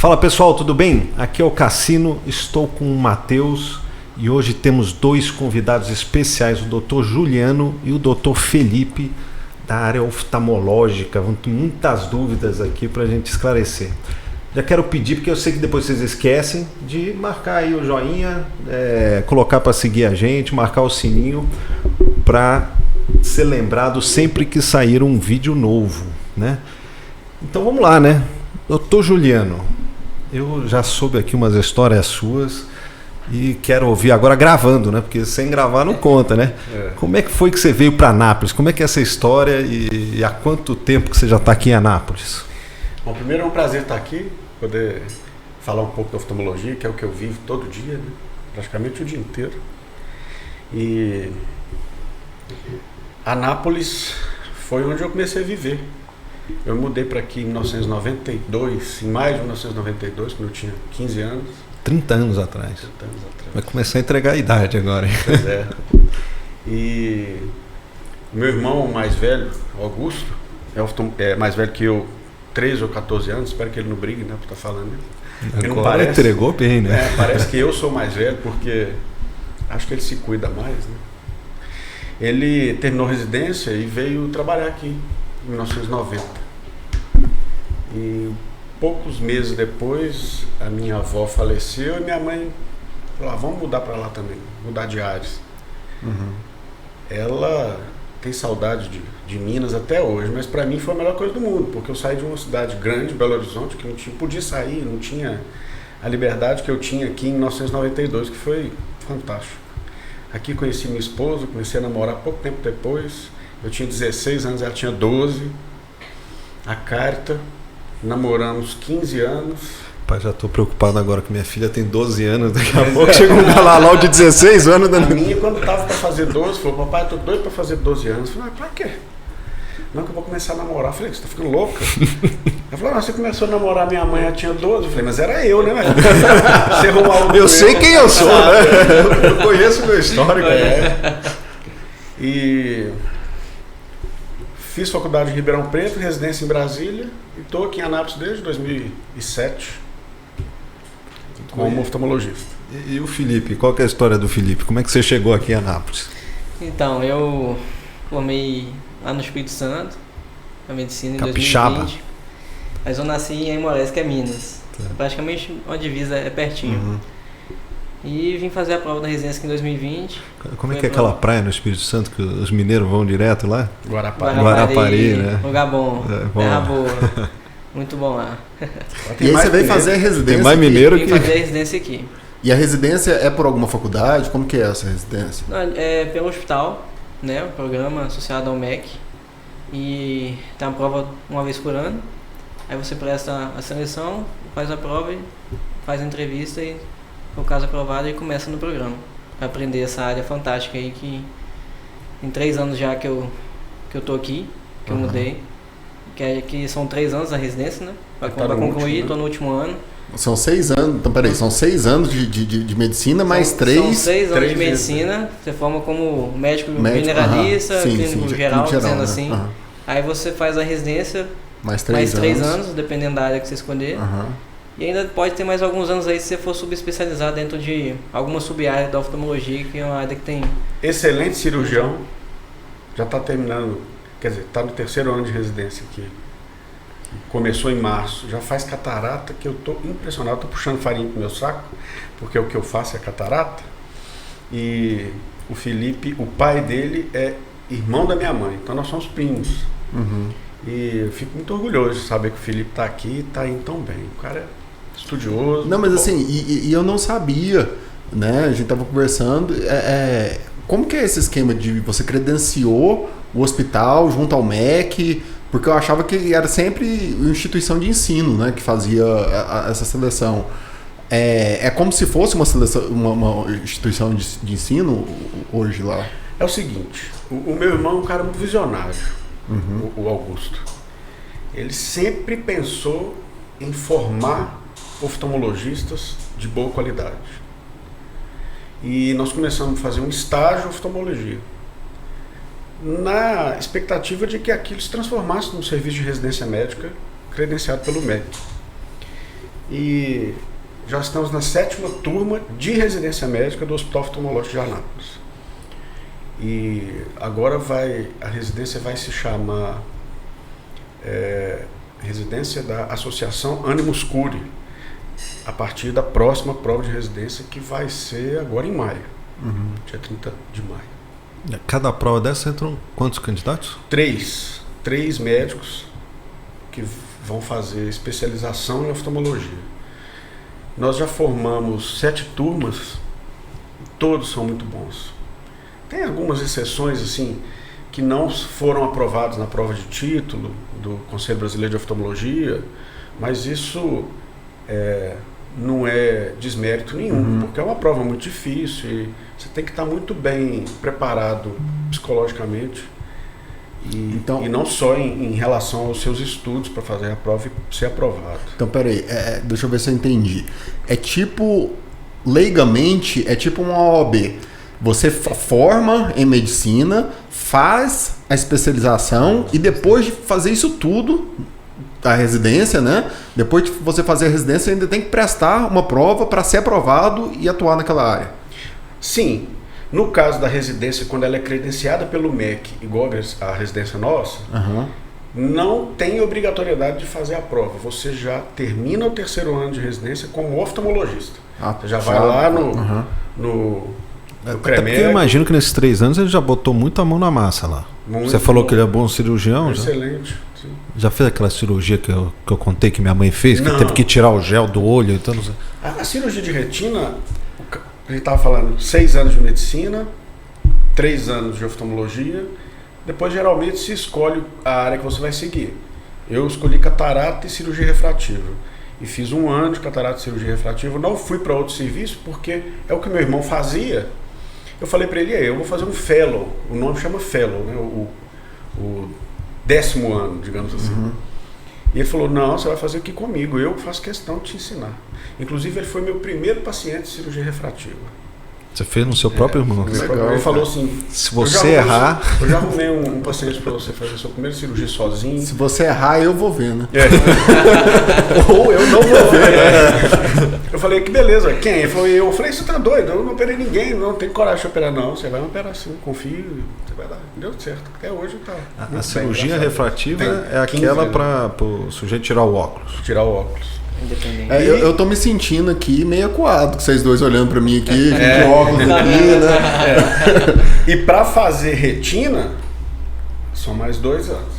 Fala pessoal, tudo bem? Aqui é o Cassino, estou com o Matheus e hoje temos dois convidados especiais, o Dr. Juliano e o Dr. Felipe, da área oftalmológica. Vão ter muitas dúvidas aqui para a gente esclarecer. Já quero pedir, porque eu sei que depois vocês esquecem, de marcar aí o joinha, colocar para seguir a gente, marcar o sininho para ser lembrado sempre que sair um vídeo novo, né? Então vamos lá, né? Doutor Juliano, eu já soube aqui umas histórias suas e quero ouvir agora gravando, né? Porque sem gravar não conta, né? Como é que foi que você veio para Anápolis? Como é que é essa história e há quanto tempo que você já está aqui em Anápolis? Bom, primeiro é um prazer estar aqui, poder falar um pouco da oftalmologia, que é o que eu vivo todo dia, né? Praticamente o dia inteiro. E Anápolis foi onde eu comecei a viver. Eu mudei para aqui em 1992, em maio de 1992, quando eu tinha 15 anos. 30 anos atrás. 30 anos atrás. Vai começar a entregar a idade agora. Pois é. E o meu irmão mais velho, Augusto, é mais velho que eu, 13 ou 14 anos, espero que ele não brigue, né, por estar falando. Agora não parece, entregou bem, né? Parece que eu sou mais velho, porque acho que ele se cuida mais, né? Ele terminou residência e veio trabalhar aqui em 1990. E poucos meses depois, a minha avó faleceu e minha mãe falou, vamos mudar para lá também, mudar de áreas. Uhum. Ela tem saudade de Minas até hoje, mas para mim foi a melhor coisa do mundo, porque eu saí de uma cidade grande, Belo Horizonte, que não podia sair, não tinha a liberdade que eu tinha aqui em 1992, que foi fantástico. Aqui conheci minha esposa, comecei a namorar pouco tempo depois, eu tinha 16 anos, ela tinha 12, a Carta, namoramos 15 anos. Pai, já estou preocupado agora que minha filha tem 12 anos, daqui a pouco chega um galalão de 16 anos. A minha, quando estava para fazer 12, falou, papai, eu tô doido para fazer 12 anos. Eu falei, para quê? Não, que eu vou começar a namorar. Eu falei, você tá ficando louca? Ela falou, não, você começou a namorar, minha mãe já tinha 12. Eu falei, mas era eu, né? Você arrumou eu sei quem eu sou, né? Eu conheço o meu histórico. E fiz faculdade em Ribeirão Preto, residência em Brasília, e estou aqui em Anápolis desde 2007 como oftalmologista. E o Felipe, qual que é a história do Felipe? Como é que você chegou aqui em Anápolis? Então, eu formei lá no Espírito Santo, na medicina em Capixaba. 2020, mas eu nasci em Aimorés, que é Minas. Tá. Praticamente a divisa é pertinho. Uhum. E vim fazer a prova da residência aqui em 2020. Como é que é aquela praia no Espírito Santo que os mineiros vão direto lá? Guarapari, né? Lugar bom, bom. terra boa. Muito bom lá. E aí você veio fazer a residência. Tem mais mineiro Vim que... fazer a residência aqui. E a residência é por alguma faculdade? Como que é essa residência? Não, é pelo hospital, né? O programa associado ao MEC. E tem uma prova uma vez por ano. Aí você presta a seleção, faz a prova, e faz a entrevista e, no caso aprovado, e começa no programa. Para aprender essa área fantástica aí que em 3 anos já que eu tô aqui, que eu mudei. Que são 3 anos a residência, né? Para concluir, estou no último ano. São 6 anos, então peraí, são 6 anos de medicina, mais 3... São 6 anos de medicina, você forma como médico generalista, clínico geral, dizendo assim. Aí você faz a residência, mais 3 anos, dependendo da área que você escolher. E ainda pode ter mais alguns anos aí se você for subespecializar dentro de alguma sub-área da oftalmologia, que é uma área que tem... Excelente cirurgião, já está terminando, quer dizer, está no 3º ano de residência aqui. Começou em março, já faz catarata, que eu estou impressionado, estou puxando farinha pro meu saco, porque o que eu faço é catarata. E o Felipe, o pai dele é irmão da minha mãe, então nós somos primos. E eu fico muito orgulhoso de saber que o Felipe está aqui e está indo tão bem. O cara é estudioso. Não, mas assim, e eu não sabia, né? A gente estava conversando, como que é esse esquema de você credenciou o hospital junto ao MEC? Porque eu achava que era sempre instituição de ensino, né, que fazia essa seleção. É como se fosse uma seleção, uma instituição de ensino hoje lá? É o seguinte, o meu irmão é um cara muito visionário, o Augusto. Ele sempre pensou em formar oftalmologistas de boa qualidade. E nós começamos a fazer um estágio de oftalmologia, na expectativa de que aquilo se transformasse num serviço de residência médica credenciado pelo MEC. e já estamos na 7ª turma de residência médica do Hospital Oftalmológico de Anápolis. E agora a residência vai se chamar Residência da Associação Animus Curiae, a partir da próxima prova de residência, que vai ser agora em maio, dia 30 de maio. Cada prova dessa entram quantos candidatos? 3 médicos que vão fazer especialização em oftalmologia. Nós já formamos 7 turmas, todos são muito bons. Tem algumas exceções assim que não foram aprovados na prova de título do Conselho Brasileiro de Oftalmologia, mas isso não é desmérito nenhum, porque é uma prova muito difícil e você tem que estar muito bem preparado psicologicamente e não só em relação aos seus estudos para fazer a prova e ser aprovado. Então, peraí, deixa eu ver se eu entendi. É tipo, leigamente, é tipo uma OAB. Você forma em medicina, faz a especialização e depois de fazer isso tudo, a residência, né? Depois de você fazer a residência, você ainda tem que prestar uma prova para ser aprovado e atuar naquela área. Sim. No caso da residência, quando ela é credenciada pelo MEC, igual a residência nossa, não tem obrigatoriedade de fazer a prova. Você já termina o 3º ano de residência como oftalmologista. Você já vai lá no Até porque eu imagino que nesses 3 anos ele já botou muita mão na massa lá. Você falou que ele é bom cirurgião? Excelente. Sim. Já fez aquela cirurgia que eu contei que minha mãe fez, que Não. teve que tirar o gel do olho? Então, não sei. A cirurgia de retina, a gente estava falando 6 anos de medicina, 3 anos de oftalmologia, depois geralmente se escolhe a área que você vai seguir. Eu escolhi catarata e cirurgia refrativa. E fiz 1 ano de catarata e cirurgia refrativa. Não fui para outro serviço porque é o que meu irmão fazia. Eu falei para ele, eu vou fazer um fellow, o nome chama fellow, né? o 10º ano, digamos assim. E ele falou, não, você vai fazer aqui comigo, eu faço questão de te ensinar. Inclusive ele foi meu primeiro paciente de cirurgia refrativa. Você fez no seu próprio irmão? Legal, Ele falou assim, Se você errar... Eu já arrumei um paciente para você fazer a sua primeira cirurgia sozinho. Se você errar, eu vou ver, né? Ou eu não vou ver. Eu falei, que beleza, quem? Ele falou, eu falei, você tá doido, eu não operei ninguém, não tenho coragem de operar, não. Você vai me operar sim, confio, você vai dar. Deu certo, até hoje tá. A cirurgia refrativa é aquela para o sujeito tirar o óculos. Tirar o óculos. Independente. Eu tô me sentindo aqui meio acuado, com vocês dois olhando pra mim aqui, de óculos aqui, né? E para fazer retina, são mais 2 anos.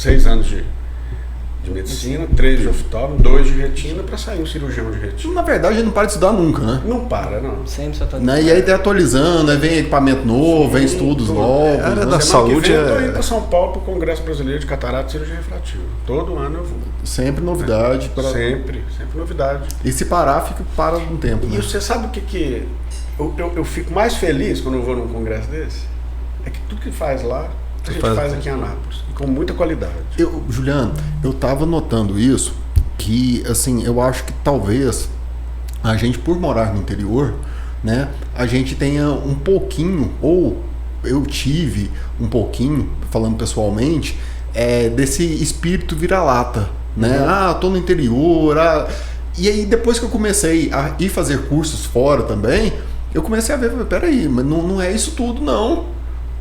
6 anos de medicina, 3 de oftalmo, 2 de retina, para sair um cirurgião de retina. Na verdade, a gente não para de estudar nunca, né? Não para, não. Sempre só tá Né? E aí tá atualizando, aí vem equipamento novo, vem estudos novos. A área né? da Semana saúde que vem eu tô é... indo para São Paulo para o Congresso Brasileiro de Catarata e Cirurgia Refrativa. Todo ano eu vou. Sempre novidade. Sempre novidade. E se parar, para um tempo. E Né? você sabe o que eu fico mais feliz quando eu vou num congresso desse? É que tudo que faz lá, a gente faz aqui em Anápolis. E com muita qualidade. Juliano, eu tava notando isso, que assim, eu acho que talvez a gente, por morar no interior, né, a gente tenha um pouquinho, ou eu tive um pouquinho, falando pessoalmente, desse espírito vira-lata, né? Tô no interior, E aí depois que eu comecei a ir fazer cursos fora também, eu comecei a ver, peraí, mas não é isso tudo não.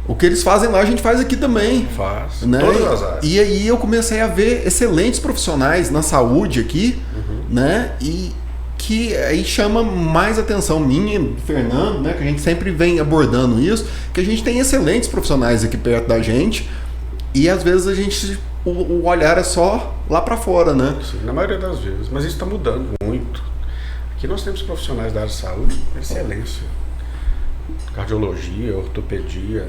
O que eles fazem lá, a gente faz aqui também. Faz, né? todas as áreas. E aí eu comecei a ver excelentes profissionais na saúde aqui, né? E que aí chama mais atenção minha, do Fernando, né? Que a gente sempre vem abordando isso, que a gente tem excelentes profissionais aqui perto da gente e às vezes a gente, o olhar é só lá para fora, né? Sim, na maioria das vezes. Mas isso está mudando muito. Aqui nós temos profissionais da área de saúde de excelência. Cardiologia, ortopedia,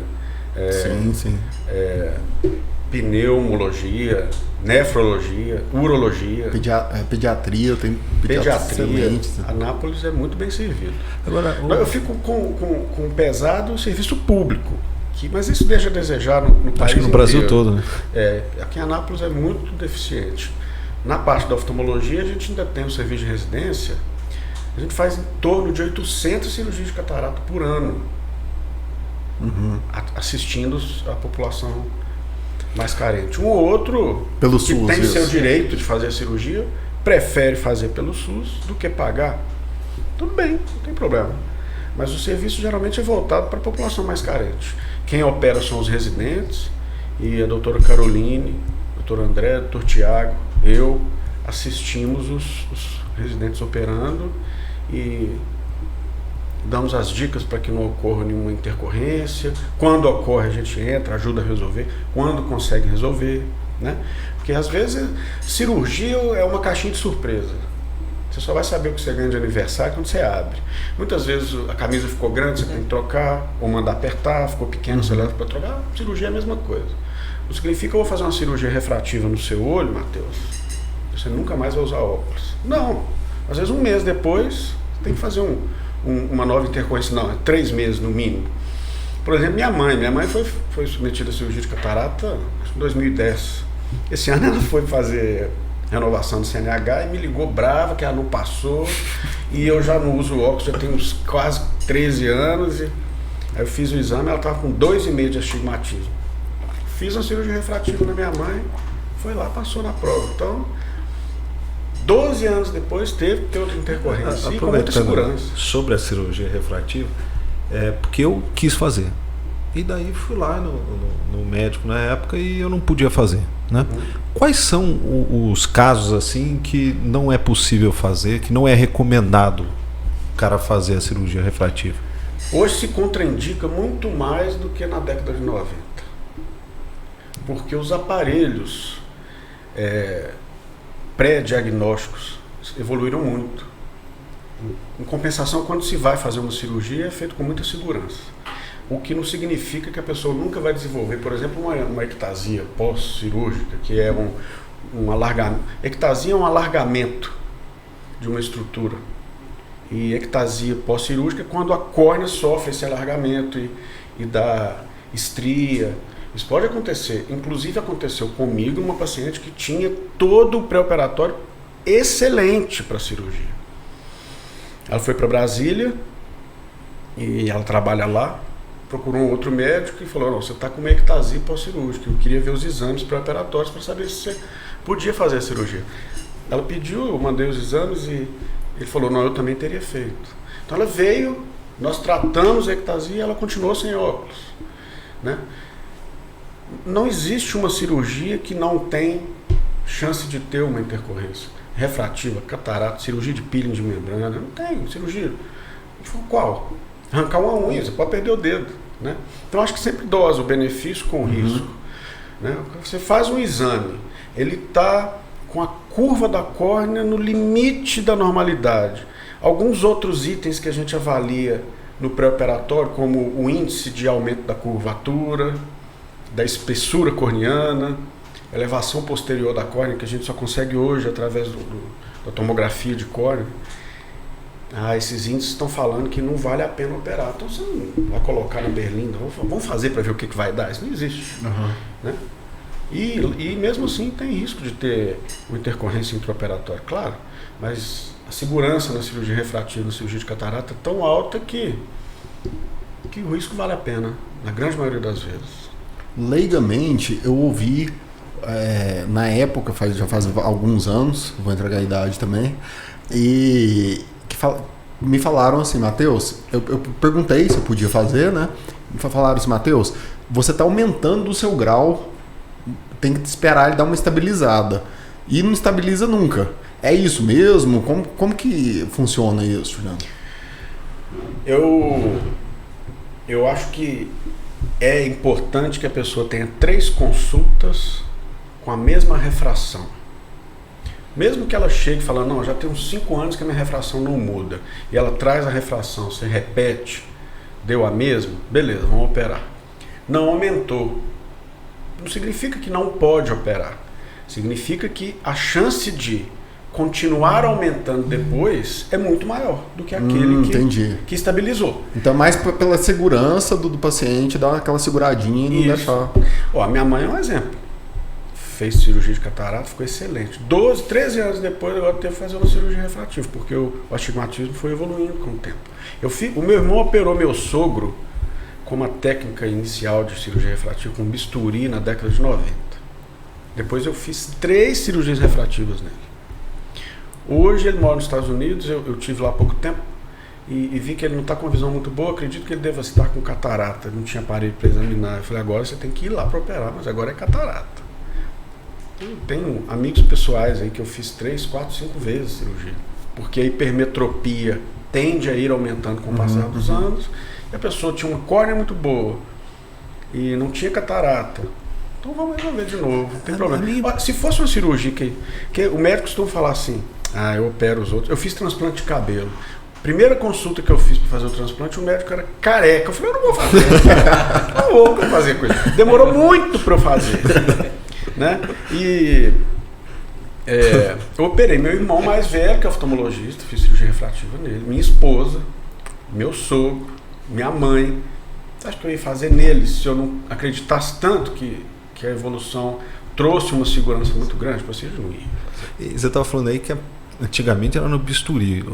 Sim. pneumologia, nefrologia, urologia, Pediatria, tem pediatras excelentes. Anápolis é muito bem servido. Agora, Eu fico com pesado o serviço público, mas isso deixa a desejar no país acho que no Brasil inteiro. todo, né? Aqui em Anápolis é muito deficiente. Na parte da oftalmologia, a gente ainda tem um serviço de residência. A gente faz em torno de 800 cirurgias de catarata por ano, assistindo a população mais carente. Um ou outro Pelo que SUS, tem isso. seu direito de fazer a cirurgia, prefere fazer pelo SUS do que pagar, tudo bem, não tem problema. Mas o serviço geralmente é voltado para a população mais carente. Quem opera são os residentes, e a doutora Caroline, doutor André, doutor Tiago, eu assistimos os residentes operando e damos as dicas para que não ocorra nenhuma intercorrência. Quando ocorre, a gente entra, ajuda a resolver, quando consegue resolver, né? Porque às vezes cirurgia é uma caixinha de surpresa. Você só vai saber o que você ganha de aniversário quando você abre. Muitas vezes a camisa ficou grande, você tem que trocar, ou mandar apertar, ficou pequeno, você leva para trocar. Cirurgia é a mesma coisa. Não significa que eu vou fazer uma cirurgia refrativa no seu olho, Matheus, você nunca mais vai usar óculos. Não. Às vezes um mês depois, você tem que fazer uma nova intercorrência. Não, é 3 meses no mínimo. Por exemplo, minha mãe foi submetida a cirurgia de catarata em 2010. Esse ano ela foi fazer renovação do CNH e me ligou brava que ela não passou e eu já não uso óculos, já tenho uns quase 13 anos. Aí eu fiz o exame, ela estava com 2,5 de astigmatismo. Fiz uma cirurgia refrativa na minha mãe, foi lá, passou na prova. Então, 12 anos depois teve que ter outra intercorrência e com muita segurança. Sobre a cirurgia refrativa, porque eu quis fazer. E daí fui lá no médico na época e eu não podia fazer, né? Quais são os casos assim que não é possível fazer, que não é recomendado o cara fazer a cirurgia refrativa? Hoje se contraindica muito mais do que na década de 90. Porque os aparelhos pré-diagnósticos evoluíram muito. Em compensação, quando se vai fazer uma cirurgia, é feito com muita segurança. O que não significa que a pessoa nunca vai desenvolver, por exemplo, uma ectasia pós-cirúrgica, que é um alargamento. Ectasia é um alargamento de uma estrutura. E ectasia pós-cirúrgica é quando a córnea sofre esse alargamento e dá estria. Isso pode acontecer. Inclusive aconteceu comigo, uma paciente que tinha todo o pré-operatório excelente para a cirurgia. Ela foi para Brasília e ela trabalha lá. Procurou um outro médico e falou: não, você está com uma ectasia pós-cirúrgica, eu queria ver os exames pré-operatórios para saber se você podia fazer a cirurgia. Ela pediu, eu mandei os exames e ele falou: não, eu também teria feito. Então ela veio, nós tratamos a ectasia e ela continuou sem óculos, né? Não existe uma cirurgia que não tem chance de ter uma intercorrência refrativa, catarata, cirurgia de peeling de membrana, não tem cirurgia. Qual? Arrancar uma unha, você pode perder o dedo, né? Então acho que sempre dosa o benefício com o risco, né? Você faz um exame, ele está com a curva da córnea no limite da normalidade. Alguns outros itens que a gente avalia no pré-operatório, como o índice de aumento da curvatura, da espessura corneana, elevação posterior da córnea, que a gente só consegue hoje através da tomografia de córnea. Esses índices estão falando que não vale a pena operar. Então você não vai colocar na berlinda, vamos fazer para ver o que vai dar. Isso não existe. Né? E mesmo assim tem risco de ter uma intercorrência intraoperatória, claro. Mas a segurança na cirurgia refrativa, na cirurgia de catarata é tão alta que o risco vale a pena, na grande maioria das vezes. Leigamente, eu ouvi, na época, já faz alguns anos, vou entregar a idade também, e me falaram assim: Matheus, eu perguntei se eu podia fazer, né? Me falaram assim: Matheus, você está aumentando o seu grau, tem que esperar ele dar uma estabilizada. E não estabiliza nunca. É isso mesmo? Como que funciona isso, Juliano? Eu acho que é importante que a pessoa tenha 3 consultas com a mesma refração. Mesmo que ela chegue falando: não, já tem uns 5 anos que a minha refração não muda, e ela traz a refração, você repete, deu a mesma, beleza, vamos operar. Não aumentou. Não significa que não pode operar. Significa que a chance de continuar aumentando depois é muito maior do que aquele que estabilizou. Então é mais pela segurança do paciente, dar aquela seguradinha e não deixar. A minha mãe é um exemplo. Fez cirurgia de catarata, ficou excelente. 13 anos depois, agora teve que fazer uma cirurgia refrativa, porque o astigmatismo foi evoluindo com o tempo. O meu irmão operou meu sogro com uma técnica inicial de cirurgia refrativa, com bisturi, na década de 90. Depois eu fiz 3 cirurgias refrativas nele. Hoje ele mora nos Estados Unidos, eu tive lá há pouco tempo e vi que ele não está com uma visão muito boa. Acredito que ele deva estar com catarata, não tinha aparelho para examinar. Eu falei, agora você tem que ir lá para operar, mas agora é catarata. Eu tenho amigos pessoais aí que eu fiz 3, 4, 5 vezes cirurgia, porque a hipermetropia tende a ir aumentando com o passar dos anos, e a pessoa tinha uma córnea muito boa e não tinha catarata. Então vamos resolver de novo, não tem problema. Se fosse uma cirurgia que o médico costuma falar assim, eu opero os outros. Eu fiz transplante de cabelo. Primeira consulta que eu fiz para fazer o transplante, o médico era careca. Eu falei, eu não vou fazer. Não vou fazer coisa. Demorou muito para eu fazer. Né? E eu operei meu irmão mais velho, que é oftalmologista, fiz cirurgia refrativa nele, minha esposa, meu sogro, minha mãe. Você acha que eu ia fazer neles se eu não acreditasse tanto que a evolução trouxe uma segurança muito grande para vocês? Não ia fazer. Você estava falando aí que antigamente era no bisturi.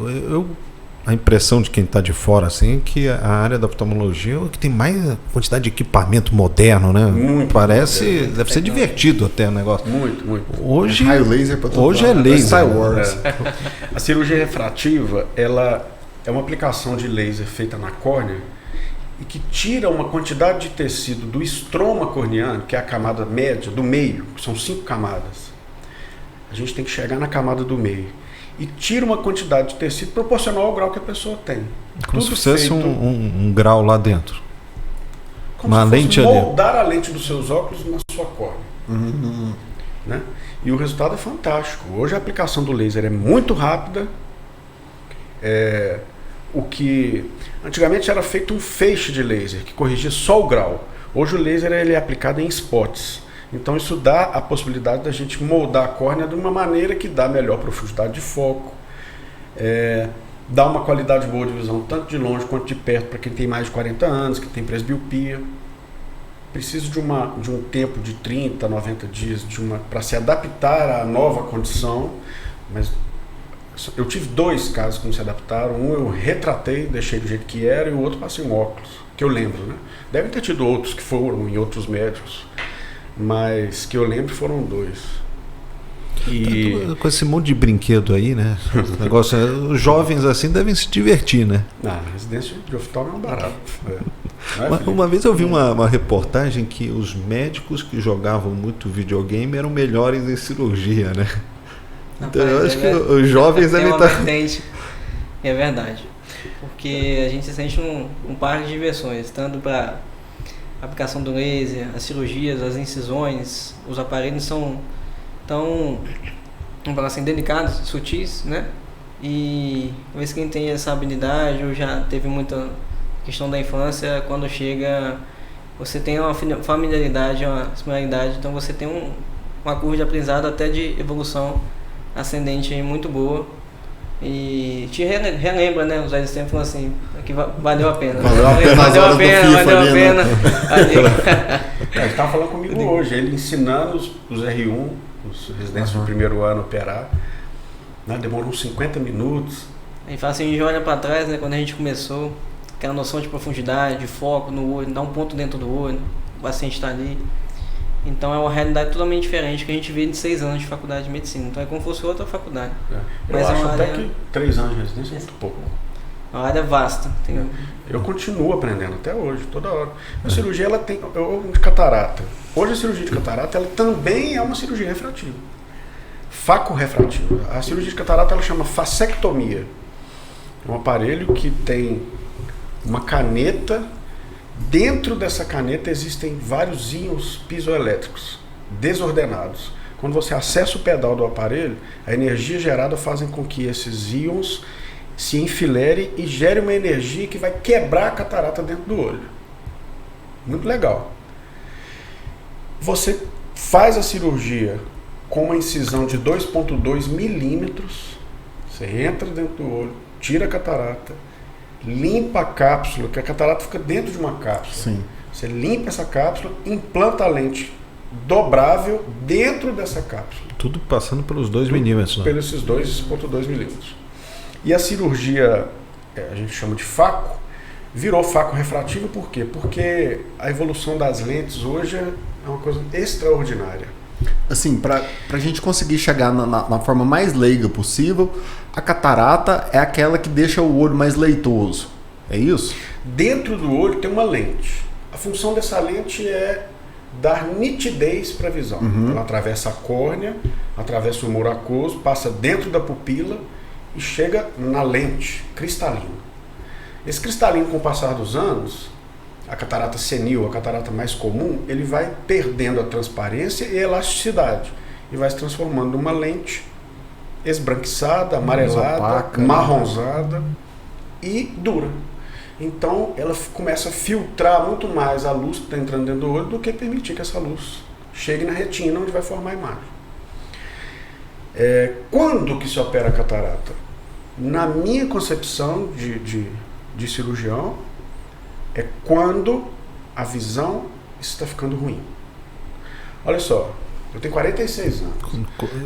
A impressão de quem está de fora assim, é que a área da oftalmologia é que tem mais quantidade de equipamento moderno, né? Muito parece, moderno. deve ser divertido até o negócio. Muito. Hoje, raio laser pra todo hoje lado. é laser. Star Wars. A cirurgia refrativa, ela é uma aplicação de laser feita na córnea e que tira uma quantidade de tecido do estroma corneano, que é a camada média, do meio, que são 5 camadas. A gente tem que chegar na camada do meio. E tira uma quantidade de tecido proporcional ao grau que a pessoa tem. Como Tudo se fosse feito, um grau lá dentro. como uma se lente fosse ali. moldar a lente dos seus óculos na sua córnea. Né? E o resultado é fantástico. Hoje a aplicação do laser é muito rápida. O que antigamente era feito um feixe de laser que corrigia só o grau. Hoje o laser ele é aplicado em spots. Então isso dá a possibilidade da gente moldar a córnea de uma maneira que dá melhor profundidade de foco, dá uma qualidade boa de visão tanto de longe quanto de perto para quem tem mais de 40 anos, que tem presbiopia. Precisa de um tempo de 30, 90 dias para se adaptar à nova condição, mas eu tive 2 casos que não se adaptaram. Um eu retratei, deixei do jeito que era, e o outro passei um óculos, que eu lembro, né? Deve ter tido outros que foram em outros médicos, mas que eu lembro foram 2. Com esse monte de brinquedo aí, né? Negócio, os jovens assim devem se divertir, né? A residência de oftalmo é um barato. Uma vez eu vi uma reportagem que os médicos que jogavam muito videogame eram melhores em cirurgia, né? Então eu acho que os jovens devem estar... É verdade. Porque a gente se sente um par de diversões, tanto para a aplicação do laser, as cirurgias, as incisões, os aparelhos são tão, vamos falar assim, delicados, sutis, né? E talvez quem tem essa habilidade ou já teve muita questão da infância, quando chega, você tem uma familiaridade, uma similaridade, então você tem uma curva de aprendizado até de evolução ascendente muito boa. E te relembra, né? Os velhos sempre falam assim, que valeu a pena. Valeu a pena. Valeu a pena. Ele estava falando comigo hoje, ele ensinando os R1, os residentes do primeiro ano a operar, né? Demorou uns 50 minutos. A gente fala assim, a gente olha para trás, né? Quando a gente começou, aquela noção de profundidade, de foco no olho, dá um ponto dentro do olho, o paciente está ali. Então é uma realidade totalmente diferente que a gente vê de 6 anos de faculdade de medicina. Então é como se fosse outra faculdade. Eu Mas acho é uma até área... que 3 anos de residência é muito pouco. É uma área vasta. Eu continuo aprendendo até hoje, toda hora. A cirurgia ela tem de catarata. Hoje a cirurgia de catarata ela também é uma cirurgia refrativa. Faco-refrativa. A cirurgia de catarata ela chama fasectomia. É um aparelho que tem uma caneta. Dentro dessa caneta existem vários íons piezoelétricos desordenados. Quando você acessa o pedal do aparelho, a energia gerada faz com que esses íons se enfileirem e gere uma energia que vai quebrar a catarata dentro do olho. Muito legal. Você faz a cirurgia com uma incisão de 2,2 milímetros, você entra dentro do olho, tira a catarata, limpa a cápsula, que a catarata fica dentro de uma cápsula. Sim. Você limpa essa cápsula, implanta a lente dobrável dentro dessa cápsula. Tudo passando pelos 2 milímetros. Né? Pelos esses 2,2 milímetros. E a cirurgia, a gente chama de faco, virou faco refrativo por quê? Porque a evolução das lentes hoje é uma coisa extraordinária. Assim, pra gente conseguir chegar na forma mais leiga possível, a catarata é aquela que deixa o olho mais leitoso. É isso? Dentro do olho tem uma lente. A função dessa lente é dar nitidez para a visão. Ela atravessa a córnea, atravessa o humor aquoso, passa dentro da pupila e chega na lente cristalina. Esse cristalino, com o passar dos anos, a catarata senil, a catarata mais comum, ele vai perdendo a transparência e a elasticidade e vai se transformando numa lente esbranquiçada, amarelada, opaca, marronzada e dura. Então ela começa a filtrar muito mais a luz que está entrando dentro do olho do que permitir que essa luz chegue na retina, onde vai formar a imagem. Quando que se opera a catarata? Na minha concepção de cirurgião, é quando a visão está ficando ruim. Olha só, eu tenho 46 anos.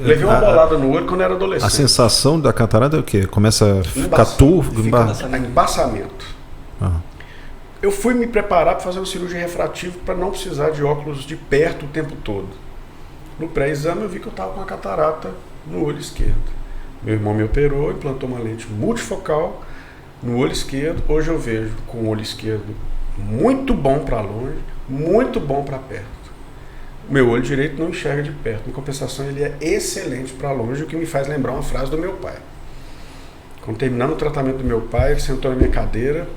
Levei uma bolada no olho quando era adolescente. A sensação da catarata é o quê? Começa a ficar turvo? Embaçamento. Eu fui me preparar para fazer uma cirurgia refrativa para não precisar de óculos de perto o tempo todo. No pré-exame eu vi que eu estava com uma catarata no olho esquerdo. Meu irmão me operou, implantou uma lente multifocal no olho esquerdo. Hoje eu vejo com o olho esquerdo muito bom para longe, muito bom para perto. O meu olho direito não enxerga de perto. Em compensação, ele é excelente para longe, o que me faz lembrar uma frase do meu pai. Quando terminando o tratamento do meu pai, ele sentou na minha cadeira,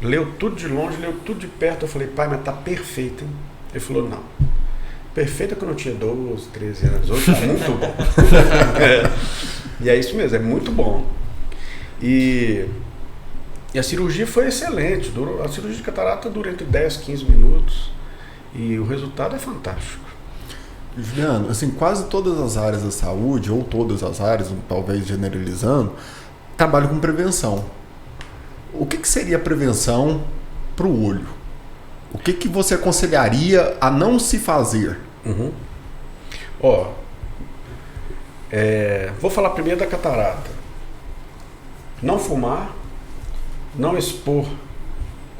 leu tudo de longe, leu tudo de perto. Eu falei, pai, mas tá perfeito, hein? Ele falou, não. Perfeito é quando eu tinha 12, 13 anos. Hoje tá muito bom. E é isso mesmo, é muito bom. E a cirurgia foi excelente. A cirurgia de catarata dura entre 10 e 15 minutos. E o resultado é fantástico. Juliano, assim, quase todas as áreas da saúde, ou todas as áreas, talvez generalizando, trabalham com prevenção. O que seria prevenção para o olho? O que você aconselharia a não se fazer? Vou falar primeiro da catarata. Não fumar, não expor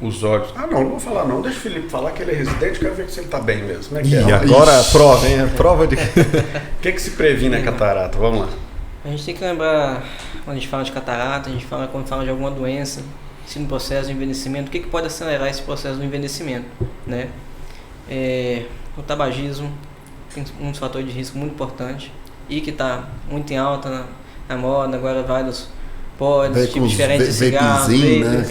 os olhos. Não vou falar não. Deixa o Felipe falar que ele é residente, quero ver se ele está bem mesmo. Como é que é? E agora a prova, hein? A prova de... O que se previne a catarata? Vamos lá. A gente tem que lembrar, quando a gente fala de catarata, quando fala de alguma doença, se no processo de envelhecimento, o que pode acelerar esse processo do envelhecimento, né? O tabagismo tem um dos fatores de risco muito importante e que está muito em alta na moda, agora vários pods, tipos diferentes de cigarro, né?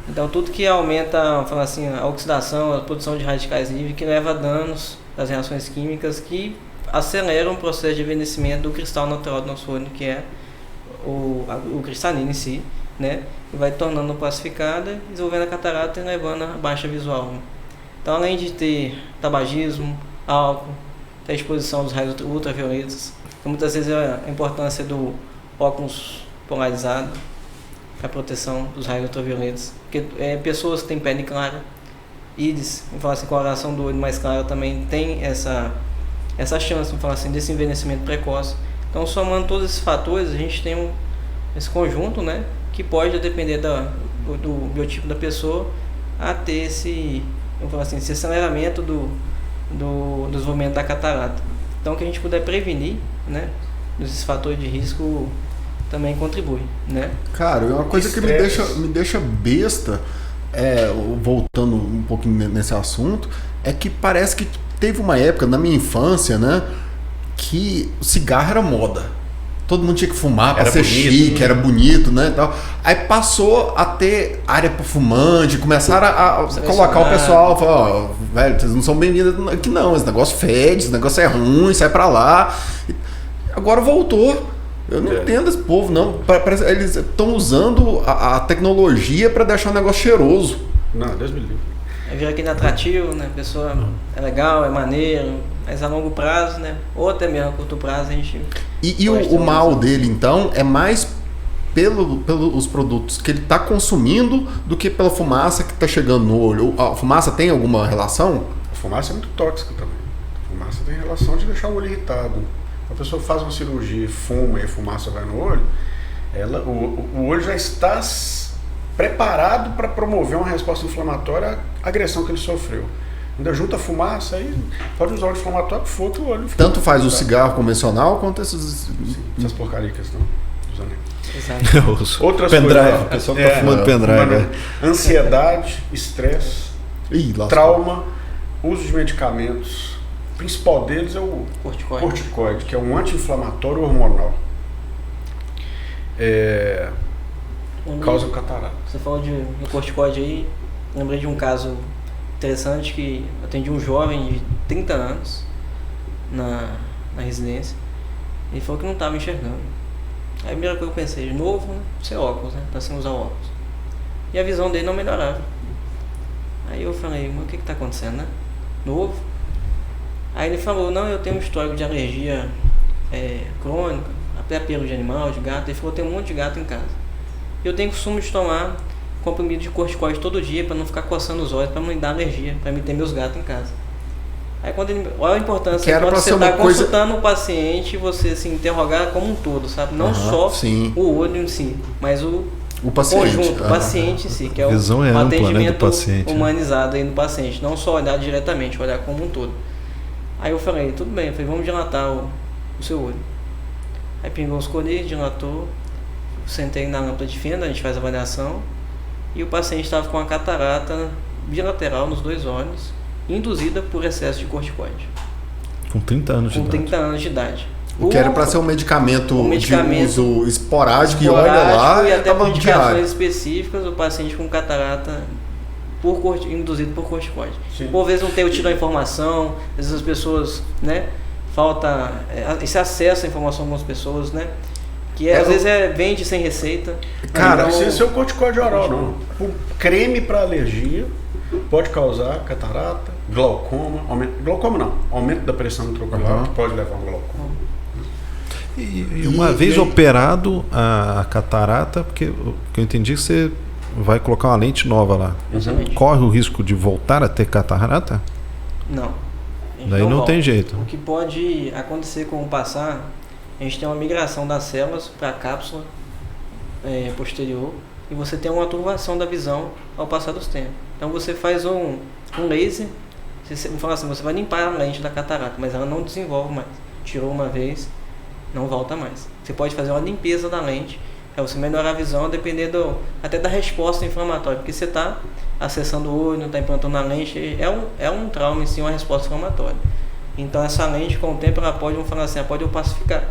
Então tudo que aumenta, fala assim, a oxidação, a produção de radicais livres, que leva a danos das reações químicas que aceleram o processo de envelhecimento do cristal natural do nosso olho, que é o cristalino em si, né? E vai tornando plastificada, desenvolvendo a catarata e levando a baixa visual. Então, além de ter tabagismo, álcool, ter a exposição dos raios ultravioletas, então, muitas vezes a importância do óculos polarizado para a proteção dos raios ultravioletas, porque pessoas que têm pele clara, íris, vamos falar assim, coloração do olho mais clara também tem essa chance, vamos falar assim, desse envelhecimento precoce. Então, somando todos esses fatores, a gente tem esse conjunto, né, que pode depender do biotipo da pessoa a ter esse, vamos falar assim, esse aceleramento do desenvolvimento da catarata. Então, o que a gente puder prevenir, né, desses fatores de risco também contribui, né? Cara, uma coisa que me deixa besta, voltando um pouquinho nesse assunto, é que parece que teve uma época na minha infância, né, que o cigarro era moda. Todo mundo tinha que fumar para ser chique, né? Era bonito, né, tal. Aí passou a ter área para fumante, começaram a colocar o pessoal, falar, velho, vocês não são bem-vindos aqui não, esse negócio fede, esse negócio é ruim, sai para lá. Agora voltou. Eu não entendo esse povo, não. Eles estão usando a tecnologia para deixar o negócio cheiroso. Não, Deus me livre. Vira aquele atrativo, né? A pessoa é legal, é maneiro, mas a longo prazo, né? Ou até mesmo a curto prazo a gente... E o mal dele, então, é mais pelos produtos que ele está consumindo do que pela fumaça que está chegando no olho. A fumaça tem alguma relação? A fumaça é muito tóxica também. A fumaça tem relação de deixar o olho irritado. A pessoa faz uma cirurgia, fuma e a fumaça vai no olho, o olho já está preparado para promover uma resposta inflamatória à agressão que ele sofreu. Ainda junta fumaça, aí pode usar o inflamatório que for que o olho fica. Tanto faz o cigarro convencional quanto essas porcarias que estão usando aí. Exato. Outras pendrive, coisas, o pessoal tá fumando pendrive. Ansiedade, estresse, Ih, lascou. trauma, uso de medicamentos. O principal deles é o Corticoide. corticoide, que é um anti-inflamatório hormonal. Causa catarata. Você falou de corticoide aí, lembrei de um caso interessante que eu atendi um jovem de 30 anos na residência. Ele falou que não estava enxergando. Aí a primeira coisa que eu pensei, de novo, né? Sem óculos, né? Tá sem usar óculos. E a visão dele não melhorava. Aí eu falei, mas o que está acontecendo, né? Novo. Aí ele falou, não, eu tenho um histórico de alergia crônica, até pelo de animal, de gato. Ele falou, tem um monte de gato em casa. Eu tenho costume de tomar comprimido de corticoide todo dia para não ficar coçando os olhos, para não me dar alergia, para me ter meus gatos em casa. Aí quando ele, olha a importância quando você está consultando o paciente, você se interrogar como um todo, sabe? Não só o olho em si, mas o paciente, conjunto, o paciente em si, que é o ampla, atendimento, né, do paciente, humanizado aí no paciente, não só olhar diretamente, olhar como um todo. Aí eu falei, tudo bem, eu falei, vamos dilatar o seu olho. Aí pingou os colírios, dilatou, sentei na lâmpada de fenda, a gente faz a avaliação, e o paciente estava com uma catarata bilateral nos 2 olhos, induzida por excesso de corticoide. Com 30 anos de idade. Com 30 anos de idade. O que era para ser um medicamento de uso esporádico e olha lá, e até por indicações diário. específicas, o paciente com catarata induzido por corticoide. Sim. Por vezes não tem tido a informação, às vezes as pessoas, né, falta esse acesso à informação com as pessoas, né, que às vezes vende sem receita. Cara, não precisa ser o corticoide oral, não. O creme para alergia pode causar catarata, glaucoma, aumento da pressão intraocular, que pode levar a um glaucoma. E uma vez operado a catarata, porque o que eu entendi é que você vai colocar uma lente nova lá. Exatamente. Corre o risco de voltar a ter catarata? Não. Daí não tem jeito. O que pode acontecer com o passar, a gente tem uma migração das células para a cápsula posterior e você tem uma turvação da visão ao passar dos tempos. Então você faz um laser, você vai limpar a lente da catarata, mas ela não desenvolve mais. Tirou uma vez, não volta mais. Você pode fazer uma limpeza da lente para você melhorar a visão, dependendo até da resposta inflamatória, porque você está acessando o olho, está implantando a lente, é um trauma em si, uma resposta inflamatória. Então essa lente com o tempo ela pode, pode opacificar.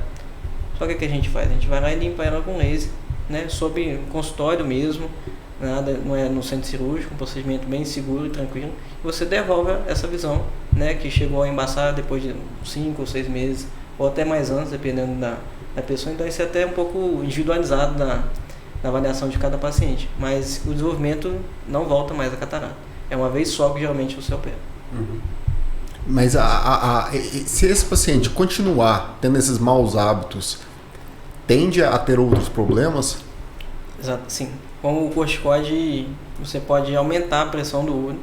Só que o que a gente faz? A gente vai lá e limpa ela com laser, né? Sob consultório mesmo, nada, não é no centro cirúrgico, um procedimento bem seguro e tranquilo. E você devolve essa visão, né? Que chegou a embaçar depois de 5 ou 6 meses, ou até mais anos, dependendo da pessoa. Então isso é até um pouco individualizado na avaliação de cada paciente. Mas o desenvolvimento não volta mais a catarata. É uma vez só que geralmente você opera. Uhum. Mas se esse paciente continuar tendo esses maus hábitos, tende a ter outros problemas? Exato, sim. Com o corticoide, você pode aumentar a pressão do olho.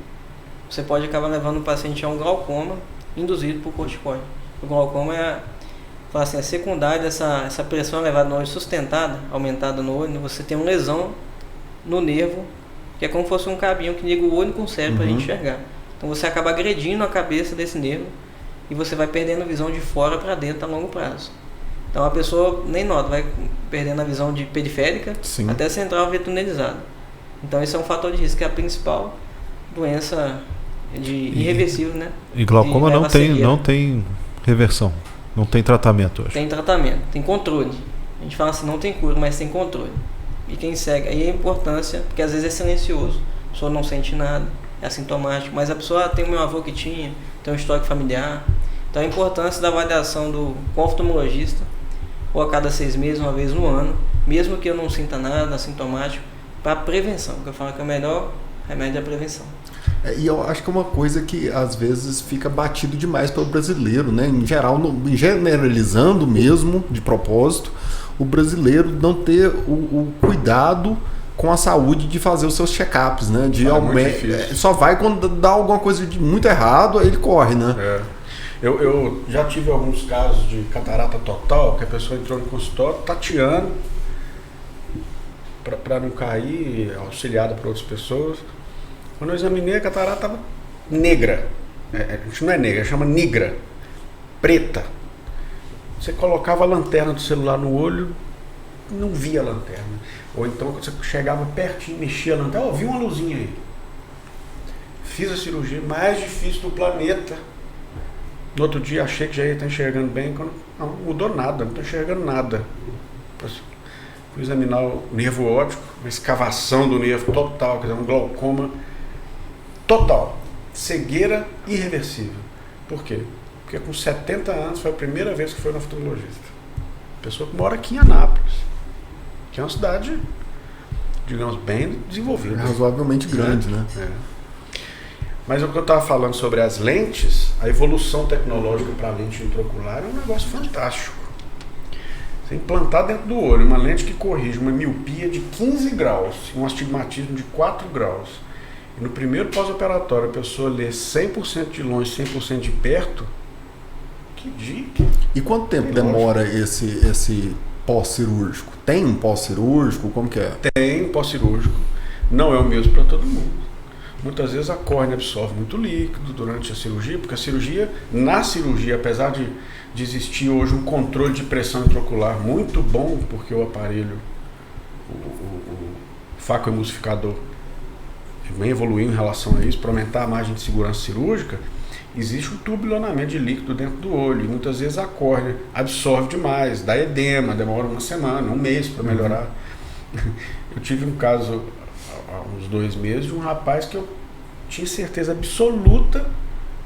Você pode acabar levando o paciente a um glaucoma induzido por corticoide. O glaucoma é secundário dessa pressão elevada no olho sustentada, aumentada no olho. Você tem uma lesão no nervo, que é como se fosse um cabinho que liga o olho com o cérebro para a gente enxergar. Então você acaba agredindo a cabeça desse nervo e você vai perdendo a visão de fora para dentro a longo prazo. Então a pessoa nem nota, vai perdendo a visão de periférica até central retunelizada. Então esse é um fator de risco, que é a principal doença irreversível, né? E glaucoma não tem reversão, não tem tratamento hoje. Tem tratamento, tem controle. A gente fala assim, não tem cura, mas tem controle. E quem segue, aí a importância, porque às vezes é silencioso, a pessoa não sente nada, é assintomático, mas a pessoa tem o meu avô que tinha, tem um histórico familiar. Então a importância da avaliação com o oftalmologista, ou a cada 6 meses, uma vez no ano, mesmo que eu não sinta nada, assintomático, para prevenção, que eu falo que é o melhor remédio é a prevenção. E eu acho que é uma coisa que às vezes fica batido demais pelo brasileiro, né? Em geral, generalizando mesmo, de propósito, o brasileiro não ter o cuidado com a saúde de fazer os seus check-ups, né? Só vai quando dá alguma coisa de muito errado, aí ele corre, né? Eu já tive alguns casos de catarata total, que a pessoa entrou no consultório tateando para não cair, auxiliada por outras pessoas. Quando eu examinei, a catarata estava negra. a gente não é negra, chama nigra, preta. Você colocava a lanterna do celular no olho, não via a lanterna. Ou então quando você chegava pertinho, mexia a lanterna, vi uma luzinha aí. Fiz a cirurgia mais difícil do planeta. No outro dia achei que já ia estar enxergando bem, quando não mudou nada, não estou enxergando nada. Fui examinar o nervo óptico, uma escavação do nervo total, quer dizer, um glaucoma total, cegueira irreversível. Por quê? Porque com 70 anos foi a primeira vez que foi no oftalmologista. Pessoa que mora aqui em Anápolis, que é uma cidade, digamos, bem desenvolvida. Razoavelmente grande, né? Mas o que eu estava falando sobre as lentes, a evolução tecnológica para a lente intraocular é um negócio fantástico. Você implantar dentro do olho uma lente que corrige uma miopia de 15 graus, um astigmatismo de 4 graus, e no primeiro pós-operatório a pessoa lê 100% de longe, 100% de perto, que dica! E quanto tempo demora esse pós-cirúrgico? Tem um pós-cirúrgico? Como que é? Tem um pós-cirúrgico, não é o mesmo para todo mundo. Muitas vezes a córnea absorve muito líquido durante a cirurgia, porque a cirurgia, na cirurgia, apesar de existir hoje um controle de pressão intraocular muito bom, porque o aparelho, o facoemulsificador, vem evoluindo em relação a isso, para aumentar a margem de segurança cirúrgica, existe um turbulionamento de líquido dentro do olho, e muitas vezes a córnea absorve demais, dá edema, demora uma semana, um mês para melhorar. Eu tive um caso há uns 2 meses de um rapaz que eu tinha certeza absoluta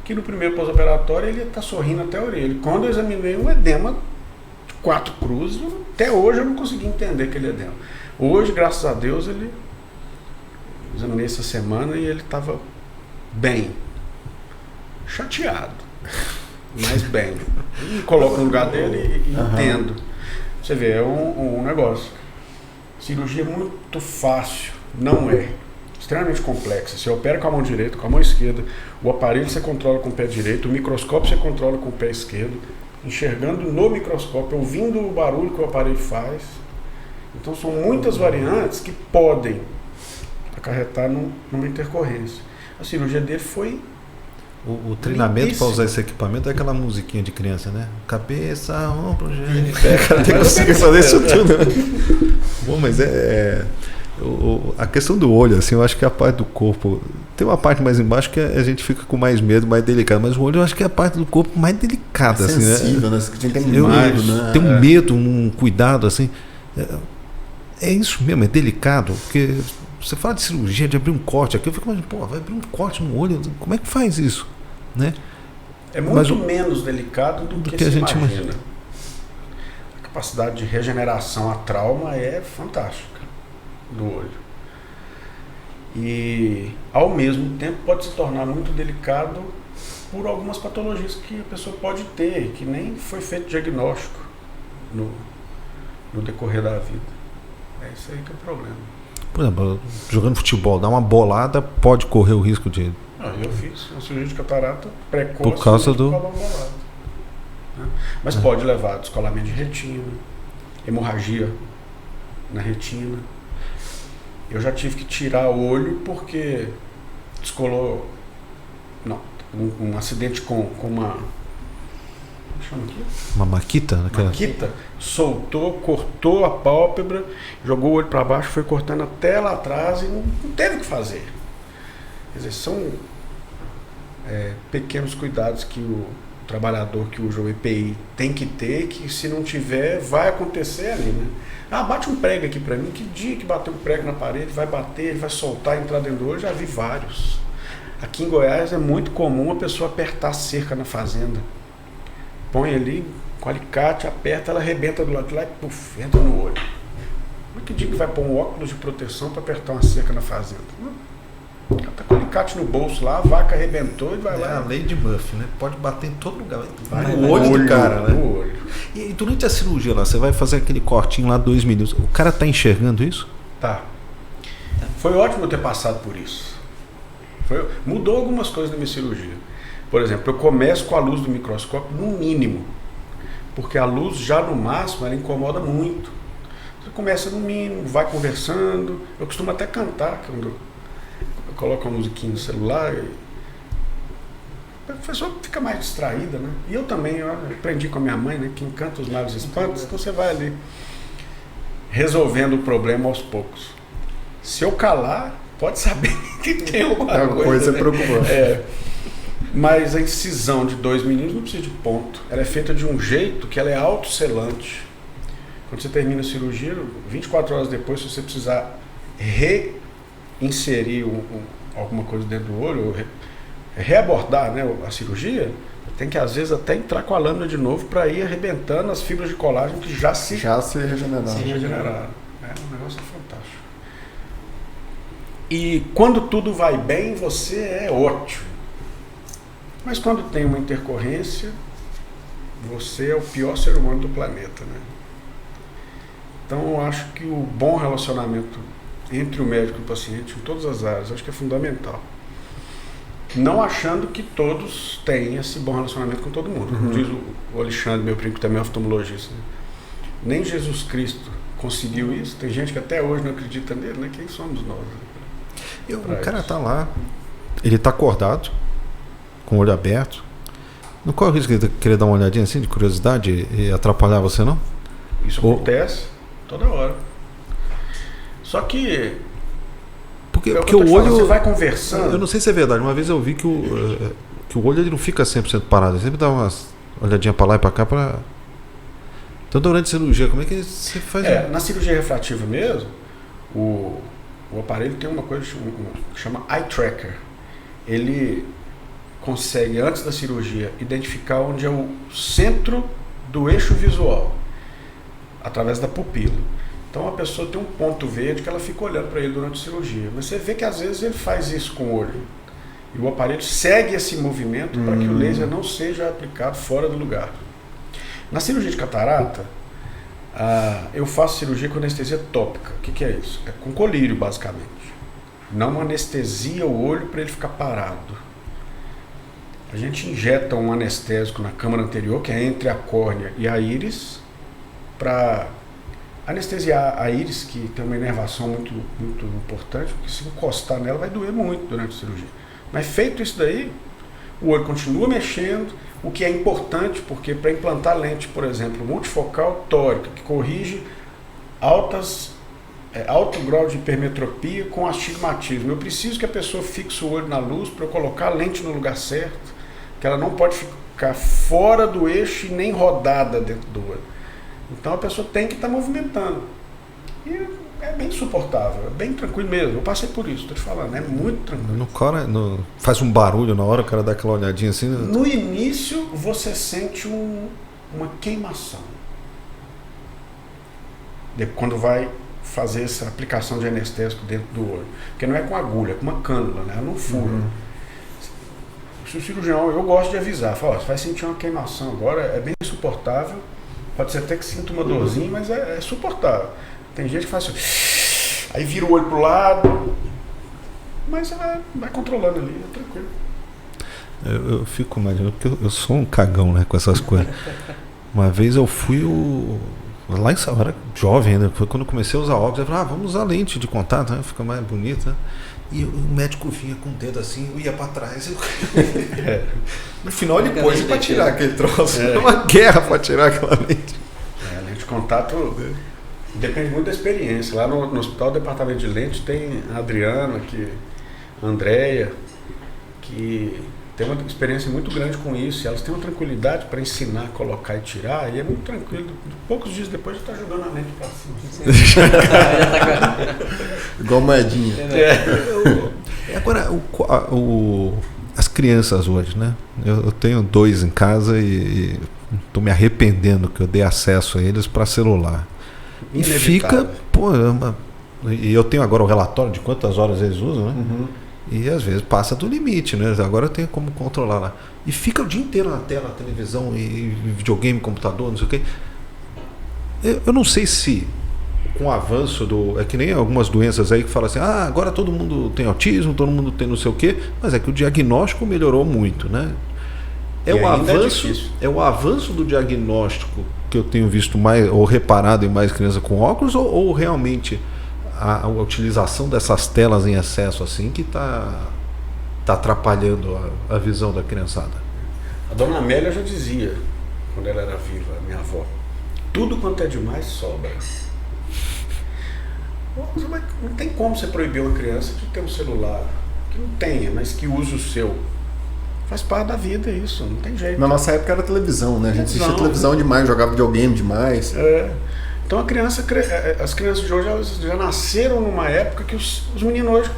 que no primeiro pós-operatório ele ia estar sorrindo até a orelha. Quando eu examinei um edema de 4 cruzes, até hoje eu não consegui entender aquele edema. Hoje, graças a Deus, eu examinei essa semana e ele estava bem, chateado, mas bem. E coloco no lugar dele e entendo. Você vê, é um negócio. Cirurgia muito fácil, não é. Extremamente complexa. Você opera com a mão direita, com a mão esquerda, o aparelho você controla com o pé direito, o microscópio você controla com o pé esquerdo, enxergando no microscópio, ouvindo o barulho que o aparelho faz. Então são muitas variantes que podem acarretar numa intercorrência. A cirurgia dele foi... O treinamento para usar esse equipamento é aquela musiquinha de criança, né? Cabeça, ombro, gênio, pé, cara, tem que conseguir fazer isso tudo, né? Bom, mas a questão do olho, assim, eu acho que é a parte do corpo. Tem uma parte mais embaixo que a gente fica com mais medo, mais delicado, mas o olho eu acho que é a parte do corpo mais delicada, assim, sensível, né? Você tem medo, né? Tem um medo, um cuidado, assim. É isso mesmo, é delicado, porque você fala de cirurgia, de abrir um corte aqui, eu fico imaginando, pô, vai abrir um corte no olho, como é que faz isso? Né? É muito menos delicado do que a gente imagina. A capacidade de regeneração a trauma é fantástica do olho. E, ao mesmo tempo, pode se tornar muito delicado por algumas patologias que a pessoa pode ter, que nem foi feito diagnóstico no decorrer da vida. É isso aí que é o problema. Por exemplo, jogando futebol, dar uma bolada, pode correr o risco de... Eu fiz uma cirurgia de catarata precoce por causa do... bolada, né? Mas pode levar a descolamento de retina, hemorragia na retina. Eu já tive que tirar o olho porque descolou... Não, um acidente com uma... Chama aqui? Uma maquita? Maquita, soltou, cortou a pálpebra, jogou o olho para baixo, foi cortando até lá atrás e não teve o que fazer. Quer dizer, são pequenos cuidados que o trabalhador que usa o EPI tem que ter, que se não tiver, vai acontecer ali, né? Bate um prego aqui para mim, que dia que bateu um prego na parede, vai bater, ele vai soltar, entrar dentro do olho, já vi vários. Aqui em Goiás é muito comum a pessoa apertar a cerca na fazenda. Põe ali com alicate, aperta, ela arrebenta do lado de lá e puf, entra no olho. Como é que diz que vai pôr um óculos de proteção para apertar uma cerca na fazenda? Ela tá com alicate no bolso lá, a vaca arrebentou e vai lá. É a lei de Murphy, né? Pode bater em todo lugar. Vai no olho do cara, né? No olho. E durante a cirurgia lá, você vai fazer aquele cortinho lá, 2 minutos. O cara tá enxergando isso? Tá. Foi ótimo eu ter passado por isso. Mudou algumas coisas na minha cirurgia. Por exemplo, eu começo com a luz do microscópio no mínimo, porque a luz já no máximo ela incomoda muito. Você começa no mínimo, vai conversando. Eu costumo até cantar quando eu coloco uma musiquinha no celular. A pessoa fica mais distraída, né? E eu também, eu aprendi com a minha mãe, né? Que encanta os males espantos, então você vai ali resolvendo o problema aos poucos. Se eu calar, pode saber que tem alguma coisa, né? Preocupante. Mas a incisão de 2 milímetros não precisa de ponto. Ela é feita de um jeito que ela é autoselante. Quando você termina a cirurgia, 24 horas depois, se você precisar reinserir alguma coisa dentro do olho, reabordar, né, a cirurgia, tem que às vezes até entrar com a lâmina de novo para ir arrebentando as fibras de colágeno que já se regeneraram. O negócio é fantástico. E quando tudo vai bem, você é ótimo. Mas quando tem uma intercorrência, você é o pior ser humano do planeta, né? Então eu acho que o bom relacionamento entre o médico e o paciente em todas as áreas, acho que é fundamental. Não achando que todos têm esse bom relacionamento com todo mundo. Como diz o Alexandre, meu primo que também é oftalmologista, né? Nem Jesus Cristo conseguiu isso. Tem gente que até hoje não acredita nele, né? Quem somos nós? Né? O cara tá lá, ele tá acordado, com o olho aberto. Não corre o risco de querer dar uma olhadinha assim, de curiosidade, e atrapalhar você, não? Isso acontece toda hora. Só que... Porque o olho... Você vai conversando... Eu não sei se é verdade. Uma vez eu vi que o olho ele não fica 100% parado. Ele sempre dá umas olhadinhas para lá e para cá. Então, durante a cirurgia, como é que você faz? Na cirurgia refrativa mesmo, o aparelho tem uma coisa que chama eye tracker. Ele consegue, antes da cirurgia, identificar onde é o centro do eixo visual, através da pupila. Então a pessoa tem um ponto verde que ela fica olhando para ele durante a cirurgia. Mas você vê que às vezes ele faz isso com o olho. E o aparelho segue esse movimento para que o laser não seja aplicado fora do lugar. Na cirurgia de catarata, eu faço cirurgia com anestesia tópica. O que é isso? É com colírio, basicamente. Não anestesia o olho para ele ficar parado. A gente injeta um anestésico na câmara anterior, que é entre a córnea e a íris, para anestesiar a íris, que tem uma inervação muito, muito importante, porque se encostar nela vai doer muito durante a cirurgia. Mas feito isso daí, o olho continua mexendo, o que é importante, porque para implantar lente, por exemplo, multifocal tórica, que corrige alto grau de hipermetropia com astigmatismo. Eu preciso que a pessoa fixe o olho na luz para eu colocar a lente no lugar certo, que ela não pode ficar fora do eixo e nem rodada dentro do olho. Então a pessoa tem que estar movimentando. E é bem suportável, é bem tranquilo mesmo. Eu passei por isso, estou te falando, é muito tranquilo. Faz um barulho na hora, o cara dá aquela olhadinha assim. No início você sente uma queimação. Quando vai fazer essa aplicação de anestésico dentro do olho. Porque não é com agulha, é com uma cânula, né? Ela não fura. Se o cirurgião, eu gosto de avisar, fala, você vai sentir uma queimação agora, é bem suportável. Pode ser até que sinta uma dorzinha, mas é suportável. Tem gente que faz assim, aí vira o olho pro lado, mas você vai controlando ali, é tranquilo. Eu fico imaginando, porque eu sou um cagão, né, com essas coisas. Uma vez eu fui lá em São era jovem ainda, foi quando eu comecei a usar óculos, eu falei, vamos usar lente de contato, né, fica mais bonita. E o médico vinha com o dedo assim, eu ia para trás. No final ele pôs para tirar aquele troço. É uma guerra para tirar aquela lente. A lente de contato depende muito da experiência. Lá no hospital, departamento de lente, tem a Adriana, a Andréia, que tem uma experiência muito grande com isso. E elas têm uma tranquilidade para ensinar, colocar e tirar. E é muito tranquilo. Poucos dias depois já está jogando a lente para cima. Igual moedinha. Agora, as crianças hoje, né? Eu tenho 2 em casa e estou me arrependendo que eu dei acesso a eles para celular. E fica, e eu tenho agora o relatório de quantas horas eles usam, né? E às vezes passa do limite, né? Agora eu tenho como controlar lá. E fica o dia inteiro na tela, televisão e videogame, computador, não sei o quê. Eu não sei se com o avanço é que nem algumas doenças aí que falam assim, agora todo mundo tem autismo, todo mundo tem não sei o quê, mas é que o diagnóstico melhorou muito, né? É o avanço do diagnóstico que eu tenho visto mais, ou reparado em mais crianças com óculos, ou realmente a utilização dessas telas em excesso assim que tá está atrapalhando a visão da criançada? A dona Amélia já dizia, quando ela era viva, a minha avó, tudo quanto é demais sobra. Não tem como você proibir uma criança de ter um celular, que não tenha, mas que use o seu. Faz parte da vida isso, não tem jeito. Na nossa época era televisão, né? A gente assistia televisão demais, jogava videogame demais. Então as crianças de hoje elas já nasceram numa época que os meninos hoje,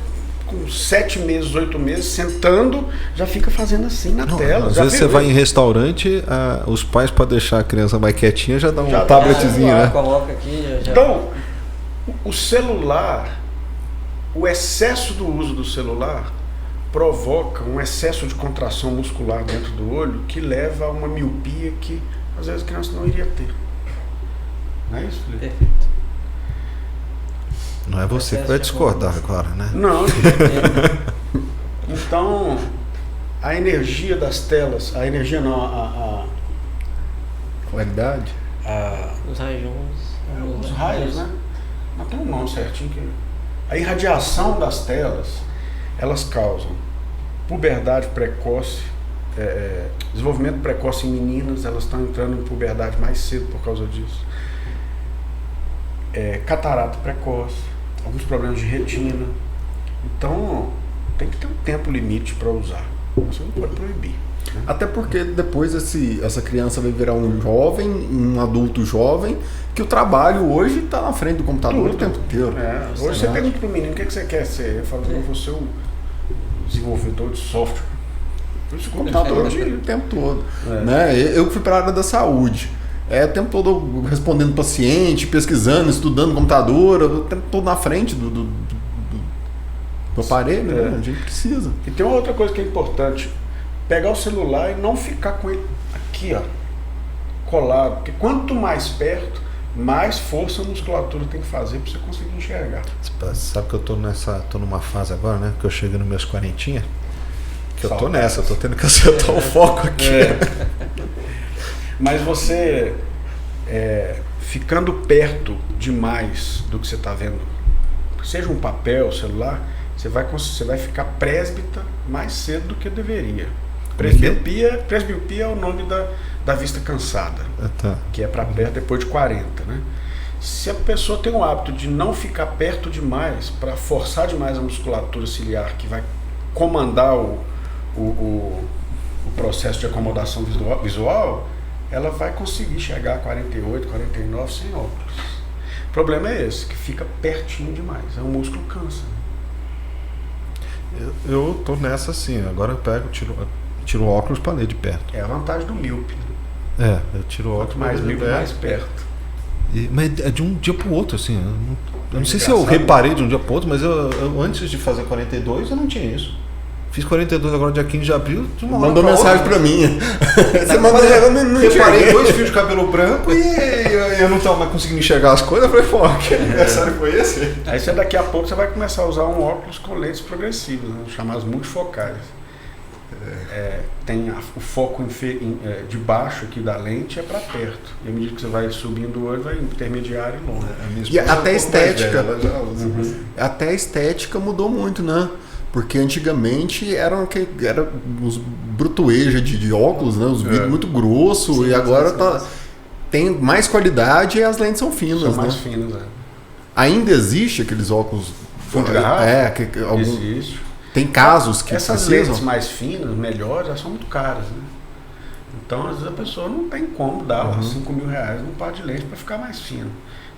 com 7 meses, 8 meses, sentando, já fica fazendo assim na tela. Às já vezes você vai em restaurante, os pais, para deixar a criança mais quietinha, já dá um Já tabletzinho, né? Coloca aqui, já. Então, o celular, o excesso do uso do celular provoca um excesso de contração muscular dentro do olho que leva a uma miopia que às vezes a criança não iria ter. Não é isso, Felipe? Perfeito. Não é você que vai discordar agora, né? Não. Então, a energia das telas, a energia não, a Qualidade. Os raios. os raios, né? Não tem um nome certinho. A irradiação das telas, elas causam puberdade precoce, desenvolvimento precoce em meninas, elas estão entrando em puberdade mais cedo por causa disso. Catarata precoce, alguns problemas de retina. Então, tem que ter um tempo limite para usar. Você não pode proibir. Né? Até porque depois essa criança vai virar um jovem, um adulto jovem, que o trabalho hoje está na frente do computador o tempo inteiro. Hoje você pergunta para o menino o que você quer ser. Ele fala, eu vou ser um desenvolvedor de software. O computador o tempo todo. Né? Eu fui para a área da saúde. O tempo todo respondendo paciente, pesquisando, estudando no computador, o tempo todo na frente do aparelho, né? A gente precisa. E tem uma outra coisa que é importante, pegar o celular e não ficar com ele aqui, ó, colado, porque quanto mais perto, mais força a musculatura tem que fazer para você conseguir enxergar. Sabe que eu tô numa fase agora, né? Que eu chego nos meus 40, que eu tô nessa, eu tô tendo que acertar o foco aqui. Mas você, ficando perto demais do que você está vendo, seja um papel, celular, você vai ficar presbita mais cedo do que deveria. Presbiopia é o nome da vista cansada, que é para perto depois de 40, né? Se a pessoa tem o hábito de não ficar perto demais, para forçar demais a musculatura ciliar, que vai comandar o processo de acomodação visual, ela vai conseguir chegar a 48, 49 sem óculos. O problema é esse, que fica pertinho demais, o músculo cansa. Eu tô nessa assim, agora eu pego, tiro o óculos para ler de perto. É a vantagem do míope. Eu tiro o óculos mais míope, mais perto. Mas é de um dia pro outro, assim. Eu não sei se eu reparei de um dia pro outro, mas eu antes de fazer 42 eu não tinha isso. Fiz 42 agora dia 15 de abril. Mandou mensagem pra mim. Você mandou, eu não reparei 2 fios de cabelo branco e eu não estava mais conseguindo enxergar as coisas. Eu falei, pô, que aniversário foi esse? Aí daqui a pouco você vai começar a usar um óculos com lentes progressivas, né, chamadas multifocais. Tem o foco de baixo aqui da lente é para perto. E à medida que você vai subindo o olho, vai intermediário e longo. E até a estética. Até a estética mudou muito, né? Porque antigamente eram os brutueja de óculos, né? Os vidros muito grossos, e agora tem mais qualidade e as lentes são finas. São mais finas, Ainda existe aqueles óculos fundo de garrafa? Existe. Tem casos que essas lentes mais finas, melhores, elas são muito caras, né? Então, às vezes a pessoa não tem como dar R$5.000 num par de lente para ficar mais fino.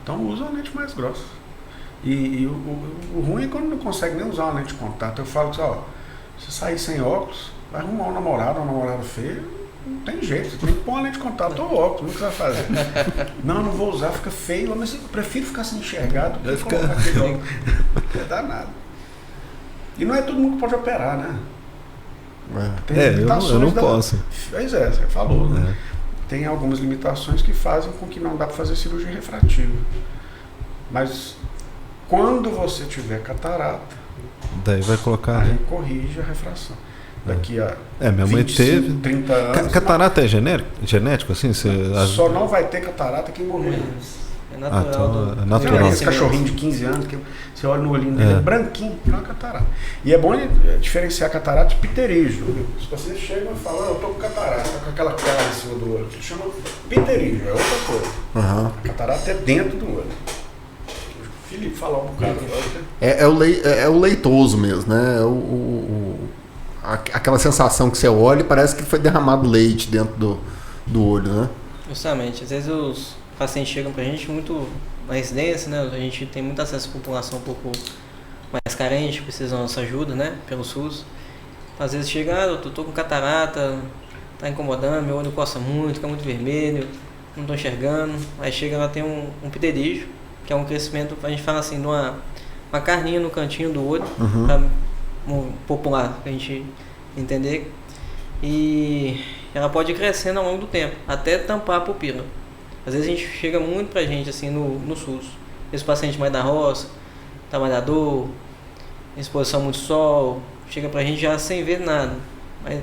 Então, usa uma lente mais grossa. E o ruim é quando não consegue nem usar uma lente de contato. Eu falo que, você sair sem óculos, vai arrumar uma namorada feia, não tem jeito, você tem que pôr uma lente de contato ou óculos, o que você vai fazer? Não vou usar, fica feio, mas eu prefiro ficar sem enxergar do que colocar aquele óculos. Não dá nada. E não é todo mundo que pode operar, né? Tem limitações eu não posso. Pois é, você falou, né? Tem algumas limitações que fazem com que não dá para fazer cirurgia refrativa. Mas quando você tiver catarata, daí vai colocar. Aí corrige a refração. Daqui a minha mãe 25, teve 30 anos. Catarata é genético assim? Só não vai ter catarata quem morrer. É natural. Então, é natural. Esse envelhecimento. cachorrinho de 15 anos, que você olha no olhinho dele, é branquinho, é uma catarata. E é bom diferenciar catarata de pterígio. Se você chega e fala, eu tô com catarata, tá com aquela cara em cima do olho, que chama pterígio, é outra coisa. Aham. A catarata é dentro do olho. O Felipe falar um bocado agora. É o leitoso mesmo, né? Aquela sensação que você olha e parece que foi derramado leite dentro do olho, né? Justamente, às vezes os pacientes chegam pra gente muito na residência, né? A gente tem muito acesso à população um pouco mais carente, precisa da nossa ajuda, né? Pelo SUS. Às vezes chega, eu tô com catarata, tá incomodando, meu olho coça muito, fica muito vermelho, não tô enxergando. Aí chega lá, tem um pterígio, que é um crescimento, a gente fala assim, de uma carninha no cantinho do olho, pra popular, pra gente entender. E ela pode ir crescendo ao longo do tempo, até tampar a pupila. Às vezes a gente chega muito pra gente assim no SUS. Esse paciente mais da roça, trabalhador, exposição muito sol, chega pra gente já sem ver nada. Mas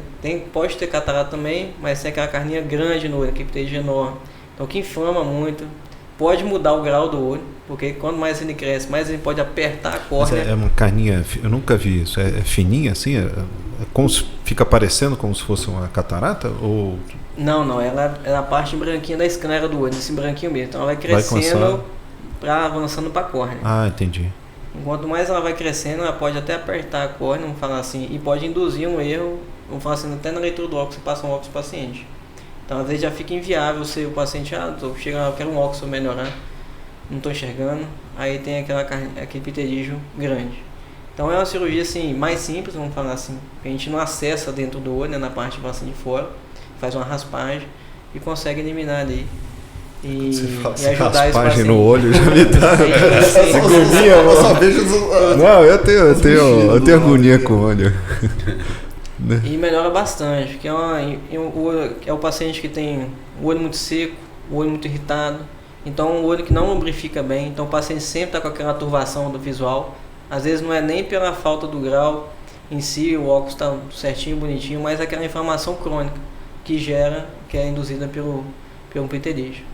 pode ter catarata também, mas tem aquela carninha grande no olho, aquele pterígio enorme. Então que inflama muito. Pode mudar o grau do olho, porque quanto mais ele cresce, mais ele pode apertar a córnea. É uma carninha, eu nunca vi isso. É fininha assim? Fica parecendo como se fosse uma catarata? Ou... Não, ela é a parte branquinha da esclera do olho, esse branquinho mesmo. Então ela vai crescendo, avançando para a córnea. Ah, entendi. Quanto mais ela vai crescendo, ela pode até apertar a córnea, vamos falar assim, e pode induzir um erro, vamos falar assim, até na leitura do óculos, você passa um óculos para o paciente. Então às vezes já fica inviável se o paciente, eu quero um óculos para melhorar, não estou enxergando, aí tem aquele pterígio grande. Então é uma cirurgia assim, mais simples, vamos falar assim, a gente não acessa dentro do olho, né, na parte bastante de fora, faz uma raspagem e consegue eliminar ali. E ajudar esse paciente. No olho já me dá agonia. Eu só vejo não, eu tenho agonia com o olho. E melhora bastante, que é o paciente que tem o olho muito seco, o olho muito irritado, então o olho que não lubrifica bem, então o paciente sempre está com aquela turvação do visual, às vezes não é nem pela falta do grau em si, o óculos está certinho, bonitinho, mas aquela inflamação crônica que é induzida pelo pterígio.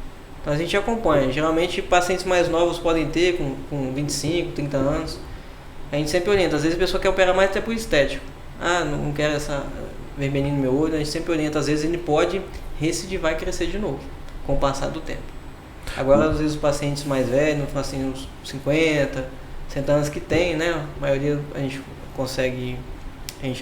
Então a gente acompanha, geralmente pacientes mais novos podem ter com 25, 30 anos, a gente sempre orienta, às vezes a pessoa quer operar mais até por estético. Não quero essa vermelhinha no meu olho, a gente sempre orienta, às vezes ele pode recidivar e crescer de novo, com o passar do tempo. Agora, às vezes os pacientes mais velhos, assim, uns 50, 60 anos que tem, né, a maioria a gente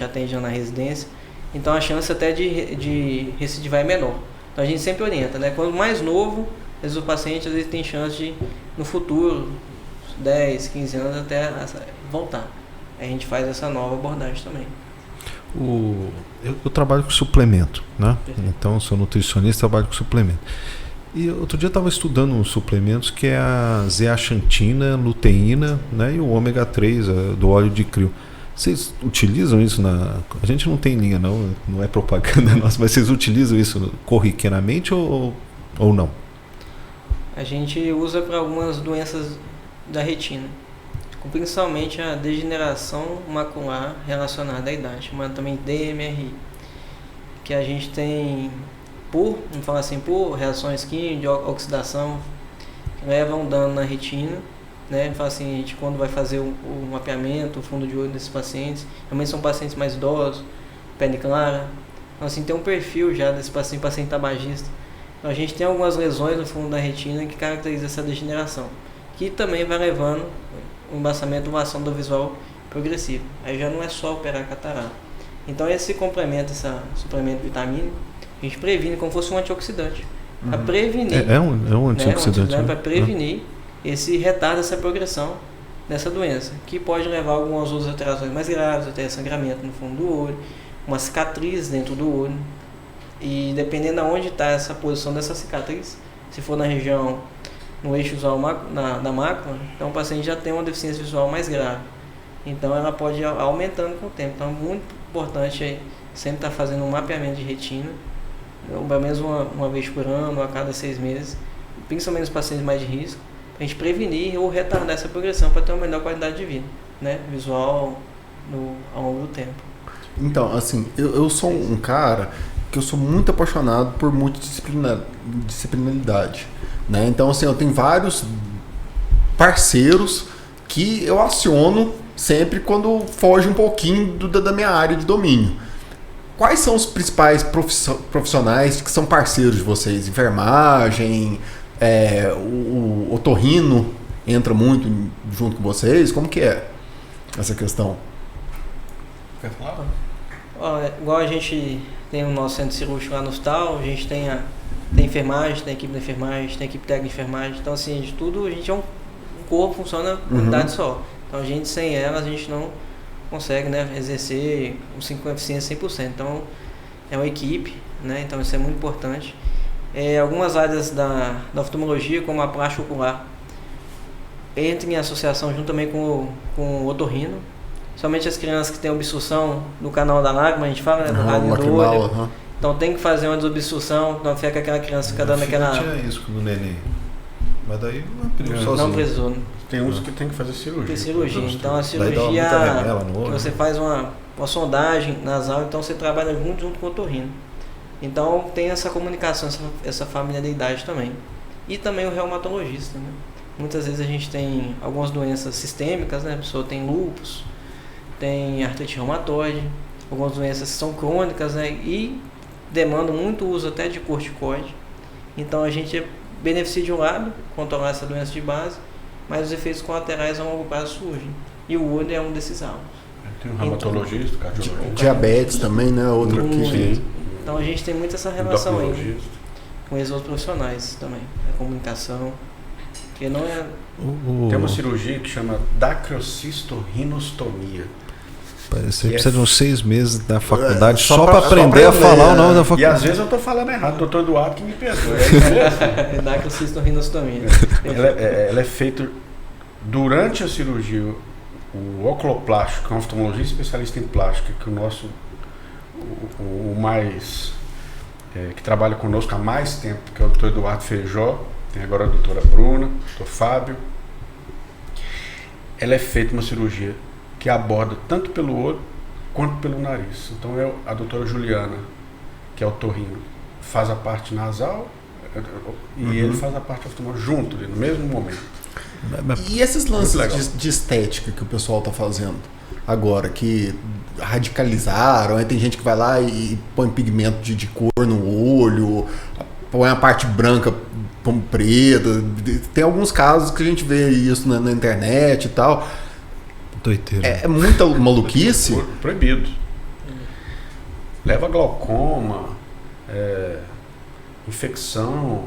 atende na residência, então a chance até de recidivar é menor. Então a gente sempre orienta, né, quando mais novo, às vezes o paciente tem chance de, no futuro, 10, 15 anos, até voltar. A gente faz essa nova abordagem também. Eu trabalho com suplemento, né? Perfeito. Então eu sou nutricionista, trabalho com suplemento. E outro dia eu estava estudando uns suplementos que é a zeaxantina, luteína, né? E o ômega 3 do óleo de krill. Vocês utilizam isso a gente não tem linha, não é propaganda nossa, mas vocês utilizam isso corriqueiramente ou não? A gente usa para algumas doenças da retina, principalmente a degeneração macular relacionada à idade, chamada também DMRI, que a gente tem vamos falar assim, por reações químicas, de oxidação, que levam dano na retina, né? Fala assim, a gente quando vai fazer o mapeamento, o fundo de olho desses pacientes, também são pacientes mais idosos, pele clara, então assim, tem um perfil já desse paciente tabagista. Então a gente tem algumas lesões no fundo da retina que caracterizam essa degeneração, que também vai levando o embaçamento, uma ação do visual progressiva. Aí já não é só operar catarata. Então esse suplemento vitamínico, a gente previne como se fosse um antioxidante. Para prevenir. É um antioxidante. Né? Para prevenir esse retardo, essa progressão dessa doença, que pode levar a algumas outras alterações mais graves, até sangramento no fundo do olho, uma cicatriz dentro do olho. E dependendo de onde está essa posição dessa cicatriz, se for na região, no eixo visual da mácula, então o paciente já tem uma deficiência visual mais grave. Então ela pode ir aumentando com o tempo. Então é muito importante sempre estar fazendo um mapeamento de retina, pelo menos uma vez por ano, a cada 6 meses, principalmente nos pacientes mais de risco, para a gente prevenir ou retardar essa progressão para ter uma melhor qualidade de vida, né, visual ao longo do tempo. Então, assim, eu sou um cara que eu sou muito apaixonado por multidisciplinaridade. né? Então, assim, eu tenho vários parceiros que eu aciono sempre quando foge um pouquinho da minha área de domínio. Quais são os principais profissionais que são parceiros de vocês? Enfermagem, o otorrino entra muito junto com vocês? Como que é essa questão? Quer falar? Igual a gente tem o nosso centro cirúrgico lá no hospital, a gente tem enfermagem, tem a equipe da enfermagem, tem a equipe técnica de enfermagem. Então, assim, de tudo, a gente é um corpo, funciona uma unidade só. Então, a gente, sem ela, a gente não consegue, né, exercer com eficiência 100%. Então, é uma equipe, né? Então, isso é muito importante. Algumas áreas da oftalmologia, como a plástica ocular, entra em associação junto também com o otorrino. Somente as crianças que têm obstrução no canal da lágrima, a gente fala, né, do rádio do olho. Então tem que fazer uma desobstrução, não fica aquela criança fica dando aquela... tinha isso no neném. Mas daí não precisou. Né? Tem uns que tem que fazer cirurgia. Tem cirurgia. Então a cirurgia, você faz uma sondagem nasal, então você trabalha junto com o otorrino. Então tem essa comunicação, essa familiaridade também. E também o reumatologista, né? Muitas vezes a gente tem algumas doenças sistêmicas, né? A pessoa tem lúpus, tem artrite reumatoide, algumas doenças que são crônicas, né? E demandam muito uso até de corticoide. Então a gente beneficia de um lado, controlar essa doença de base, mas os efeitos colaterais a longo prazo surgem. E o olho é um desses alvos. Tem um reumatologista, cardiologista. Diabetes também, né? Outra que... Então a gente tem muito essa relação aí com esses outros profissionais também. A comunicação, que não é... Tem uma cirurgia que chama dacrocystorhinostomia. Você precisa de uns 6 meses da faculdade só para aprender a falar o nome da faculdade. E às vezes eu estou falando errado, doutor Eduardo que me perdoa. Dacrocystorhinostomia. Ela é feita durante a cirurgia. O oculoplástico, que é um oftalmologista especialista em plástica, que o mais que trabalha conosco há mais tempo, que é o doutor Eduardo Feijó, tem agora a doutora Bruna, o doutor Fábio. Ela é feita uma cirurgia que aborda tanto pelo olho quanto pelo nariz. Então a doutora Juliana, que é o otorrino, faz a parte nasal e ele faz a parte oftalmológica junto, no mesmo momento. E esses lances de estética que o pessoal está fazendo agora, que radicalizaram, aí tem gente que vai lá e põe pigmento de cor no olho, põe a parte branca como preta, tem alguns casos que a gente vê isso na internet e tal. Doiteiro. É muita maluquice. Proibido. Leva glaucoma, infecção,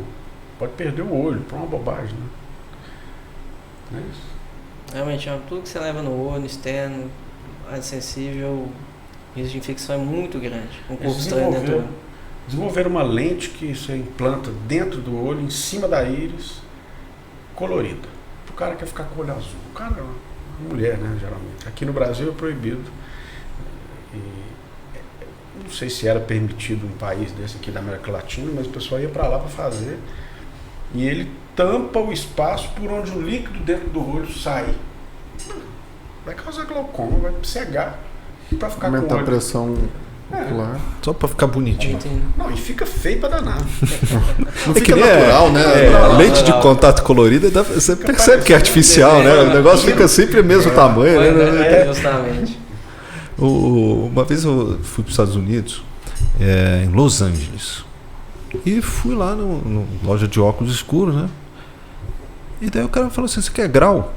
pode perder o olho, por uma bobagem, né? Não é isso? Realmente, tudo que você leva no olho, externo, área sensível, o risco de infecção é muito grande. Um corpo estranho dentro do olho. Desenvolveram uma lente que você implanta dentro do olho, em cima da íris, colorida. O cara quer ficar com o olho azul. O cara é uma mulher, né, geralmente. Aqui no Brasil é proibido. Não sei se era permitido um país desse aqui da América Latina, mas o pessoal ia para lá para fazer. E ele tampa o espaço por onde o líquido dentro do olho sai. Vai causar glaucoma, vai cegar. Para ficar aumentar com o olho. A pressão ocular. Só para ficar bonitinho. Não, e fica feio para danar. Não fica natural, né? Lente de contato colorida, você percebe que é artificial, né? O negócio fica sempre o mesmo tamanho, né? Justamente. Uma vez eu fui para os Estados Unidos, em Los Angeles, e fui lá no loja de óculos escuros, né? E daí o cara falou assim: você quer grau?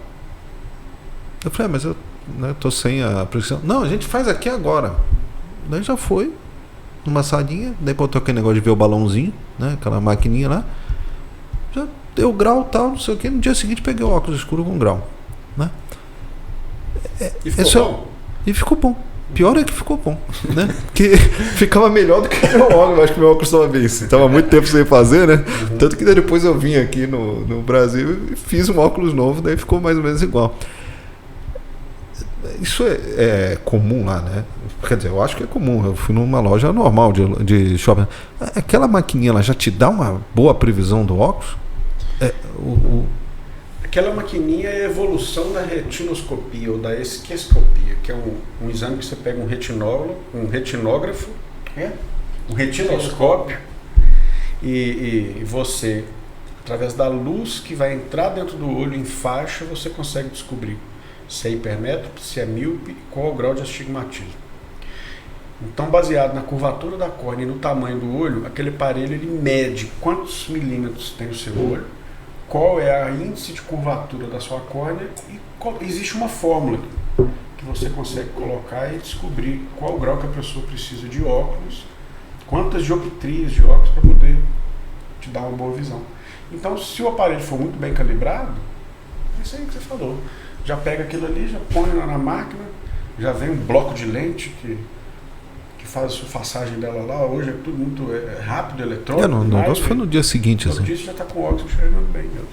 Eu falei: mas eu tô sem a prescrição. Não, a gente faz aqui agora. Daí já foi numa salinha, daí botou aquele negócio de ver o balãozinho, né? Aquela maquininha lá, já deu grau, tal, não sei o que. No dia seguinte peguei o óculos escuro com grau, né? E ficou bom? E ficou bom. Pior é que ficou bom, né? Porque ficava melhor do que o meu óculos. Acho que meu óculos estava bem. Estava muito tempo sem fazer, né? Tanto que depois eu vim aqui no Brasil e fiz um óculos novo, daí ficou mais ou menos igual. Isso é comum lá, né? Quer dizer, eu acho que é comum. Eu fui numa loja normal de shopping. Aquela maquininha, ela já te dá uma boa previsão do óculos? Aquela maquininha é a evolução da retinoscopia ou da esquioscopia, que é um exame que você pega um retinoscópio e você Através da luz que vai entrar dentro do olho em faixa, você consegue descobrir se é hipermétrope, se é míope e qual é o grau de astigmatismo. Então, baseado na curvatura da córnea e no tamanho do olho, aquele aparelho ele mede quantos milímetros tem o seu olho, qual é a índice de curvatura da sua córnea e existe uma fórmula que você consegue colocar e descobrir qual o grau que a pessoa precisa de óculos, quantas dioptrias de óculos para poder te dar uma boa visão. Então, se o aparelho for muito bem calibrado, é isso aí que você falou. Já pega aquilo ali, já põe na máquina, já vem um bloco de lente que faz a surfaçagem dela lá. Hoje é tudo muito rápido, eletrônico. O negócio foi no dia seguinte. No dia já está com óculos enxergando bem mesmo.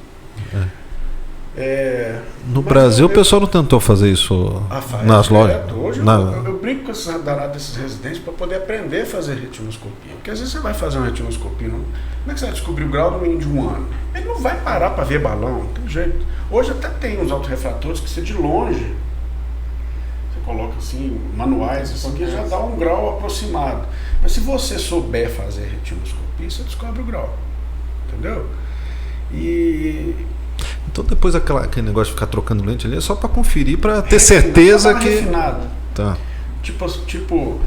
No Brasil o pessoal não tentou fazer isso nas lojas. Hoje eu brinco com esses danados desses residentes para poder aprender a fazer retinoscopia. Porque às vezes você vai fazer uma retinoscopia, como é que você vai descobrir o grau do menino de 1 ano? Ele não vai parar para ver balão, não tem jeito. Hoje até tem uns autorrefratores que você de longe, você coloca assim, manuais, assim, que já dá um grau aproximado. Mas se você souber fazer retinoscopia, você descobre o grau. Entendeu? Então depois aquele negócio de ficar trocando lente ali é só para conferir, para ter certeza que... Refinado. Tá. Tipo,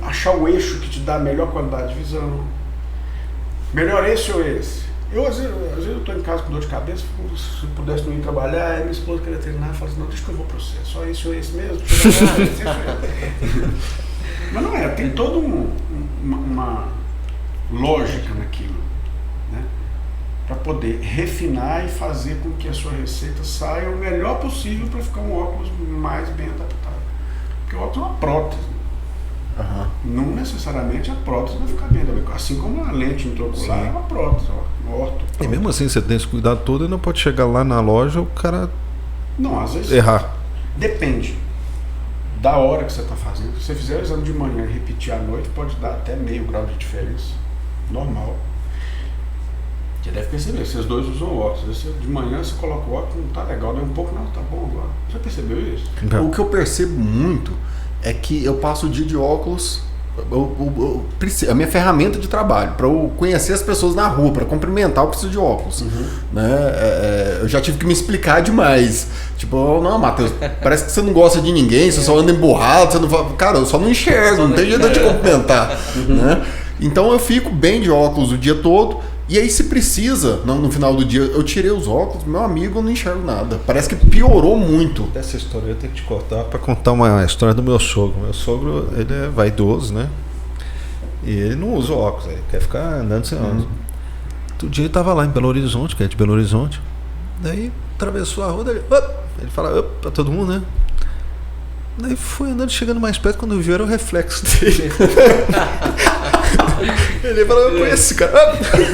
achar o eixo que te dá a melhor qualidade de visão. Melhor esse ou esse? Às vezes eu estou em casa com dor de cabeça, se eu pudesse não ir trabalhar, aí minha esposa queria treinar e fala assim, não, deixa que eu vou para você, só esse ou esse mesmo? Mas não é, tem toda uma lógica naquilo, né? Para poder refinar e fazer com que a sua receita saia o melhor possível para ficar um óculos mais bem adaptado. Porque o óculos é uma prótese. Não necessariamente a prótese vai ficar bem adaptada. Assim como a lente intraocular é uma prótese. E mesmo assim você tem esse cuidado todo e não pode chegar lá na loja o cara às vezes errar. Depende da hora que você está fazendo. Se você fizer o exame de manhã e repetir à noite, pode dar até meio grau de diferença. Normal. Você deve perceber, vocês dois usam óculos. De manhã você coloca o óculos, não tá legal, deu um pouco, não, tá bom agora. Já percebeu isso? O que eu percebo muito é que eu passo o dia de óculos, a minha ferramenta de trabalho, para eu conhecer as pessoas na rua, para cumprimentar, eu preciso de óculos. Né? Eu já tive que me explicar demais. Tipo, não, Matheus, parece que você não gosta de ninguém, você só anda emburrado, você não... Cara, eu só não enxergo, não tem jeito de te cumprimentar. Né? Então eu fico bem de óculos o dia todo. E aí, se precisa, no final do dia, eu tirei os óculos, meu amigo, eu não enxergo nada. Parece que piorou muito. Dessa história eu tenho que te cortar para contar uma história do meu sogro. Meu sogro, ele é vaidoso, né? E ele não usa óculos, ele quer ficar andando sem óculos. Outro dia ele estava lá em Belo Horizonte, que é de Belo Horizonte. Daí atravessou a rua, ele fala para todo mundo, né? Daí foi andando, chegando mais perto, quando viu era o reflexo dele. Ele falou, eu conheço esse cara.